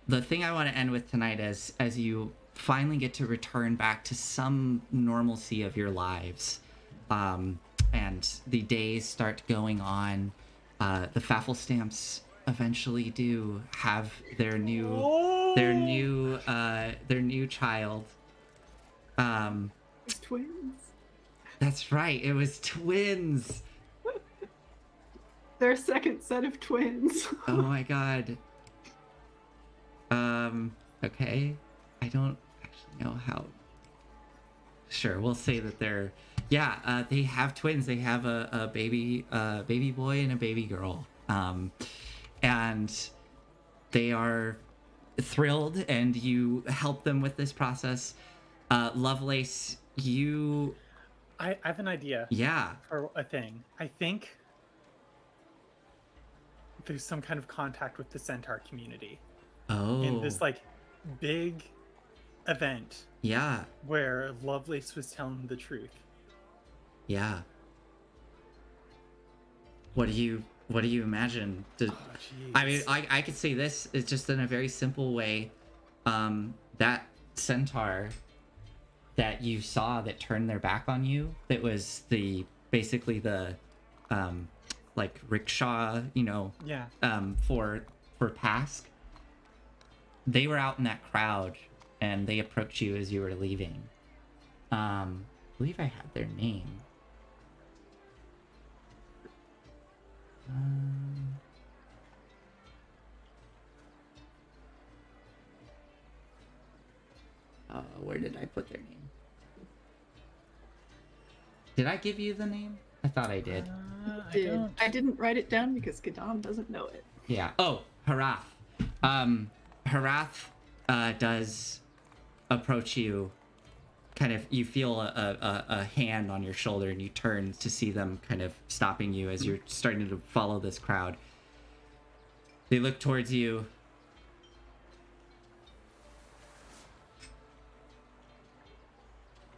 the thing I want to end with tonight is, as you finally get to return back to some normalcy of your lives, and the days start going on, the Faffle Stamps eventually do have their new child. It's twins. That's right, it was twins. Their second set of twins. Oh my god. Okay. I don't actually know how. Sure, we'll say that they're. Yeah, they have twins. They have a baby boy and a baby girl. And they are thrilled, and you help them with this process. Lovelace, you. I have an idea. Yeah. For a thing. I think there's some kind of contact with the centaur community. Oh. In this like big event. Yeah. Where Lovelace was telling the truth. Yeah. What do you imagine? I mean, I could say this is just in a very simple way. That centaur that you saw that turned their back on you, that was basically the like rickshaw, Yeah. For Pasque. They were out in that crowd and they approached you as you were leaving. I believe I had their name. Where did I put their name? Did I give you the name? I thought I did. I didn't write it down because Quidam doesn't know it. Yeah. Oh, Harath. Harath does approach you. Kind of, you feel a hand on your shoulder, and you turn to see them kind of stopping you as you're starting to follow this crowd. They look towards you.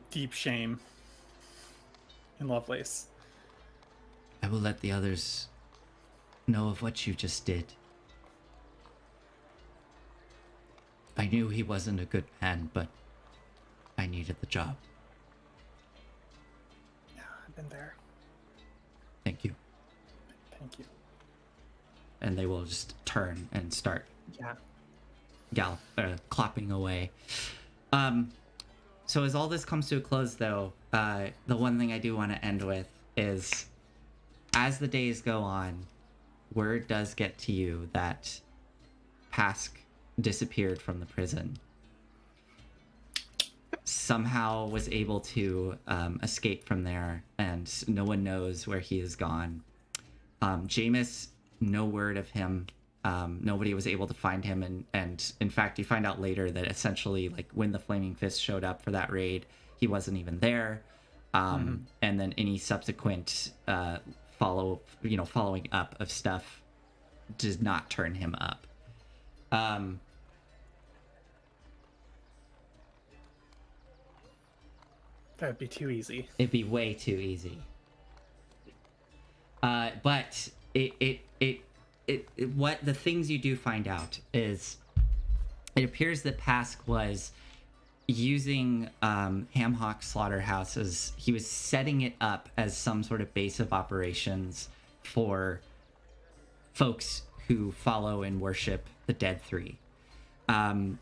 Deep shame in Lovelace. I will let the others know of what you just did. I knew he wasn't a good man, but I needed the job. Yeah, I've been there. Thank you. Thank you. And they will just turn and start clopping away. So as all this comes to a close, though, the one thing I do want to end with is, as the days go on, word does get to you that Pasque disappeared from the prison. Somehow was able to escape from there, and no one knows where he has gone. Jameis, no word of him. Nobody was able to find him, and in fact, you find out later that essentially, like, when the Flaming Fist showed up for that raid, he wasn't even there. And then any subsequent following up of stuff does not turn him up. That would be too easy. It'd be way too easy. But what the things you do find out is it appears that Pasque was using Hamhock Slaughterhouse as he was setting it up as some sort of base of operations for folks who follow and worship the Dead Three. As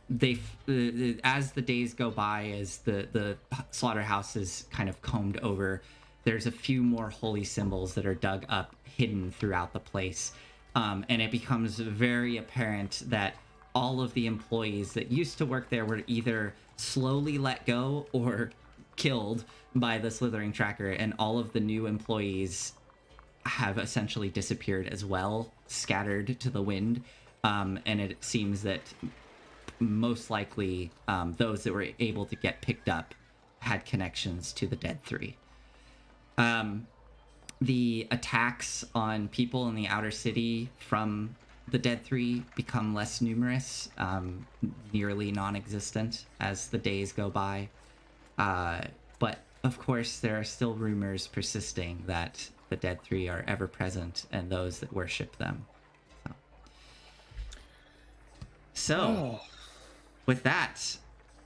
the days go by, as the slaughterhouse is kind of combed over, there's a few more holy symbols that are dug up, hidden throughout the place. And it becomes very apparent that all of the employees that used to work there were either slowly let go or killed by the slithering tracker, and all of the new employees have essentially disappeared as well, scattered to the wind. And it seems that most likely those that were able to get picked up had connections to the Dead Three. The attacks on people in the outer city from the Dead Three become less numerous, nearly non-existent as the days go by. But of course, there are still rumors persisting that the Dead Three are ever present and those that worship them. So with that,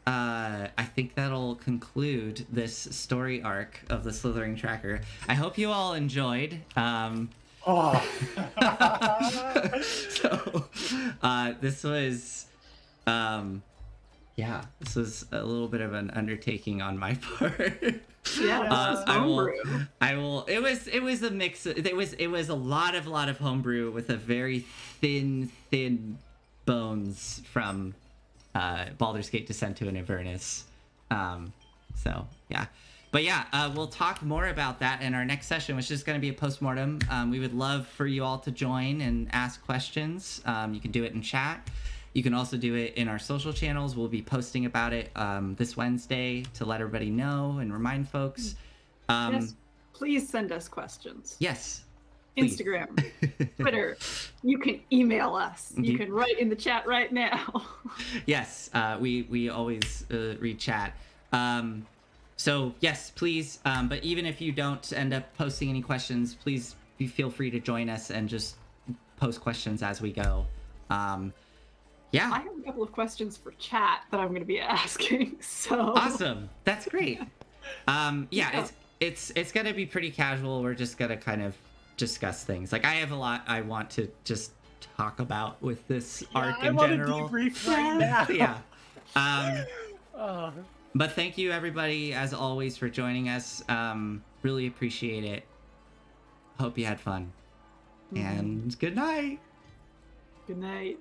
I think that'll conclude this story arc of the Slithering Tracker. I hope you all enjoyed. This was, this was a little bit of an undertaking on my part. Yeah, I will. It was a mix. It was a lot of homebrew with a very thin bones from Baldur's Gate Descent to an Avernus. We'll talk more about that in our next session, which is going to be a postmortem. We would love for you all to join and ask questions. You can do it in chat. You can also do it in our social channels. We'll be posting about it this Wednesday to let everybody know and remind folks. Yes, please send us questions. Yes. Please. Instagram, Twitter. You can email us. You can write in the chat right now. Yes, we always read chat. So yes, please. But even if you don't end up posting any questions, please feel free to join us and just post questions as we go. I have a couple of questions for chat that I'm going to be asking. So awesome, that's great. It's going to be pretty casual. We're just going to kind of discuss things. Like, I have a lot I want to just talk about with this arc in general. To debrief right now. But thank you, everybody, as always, for joining us. Really appreciate it. Hope you had fun. And good night. Good night.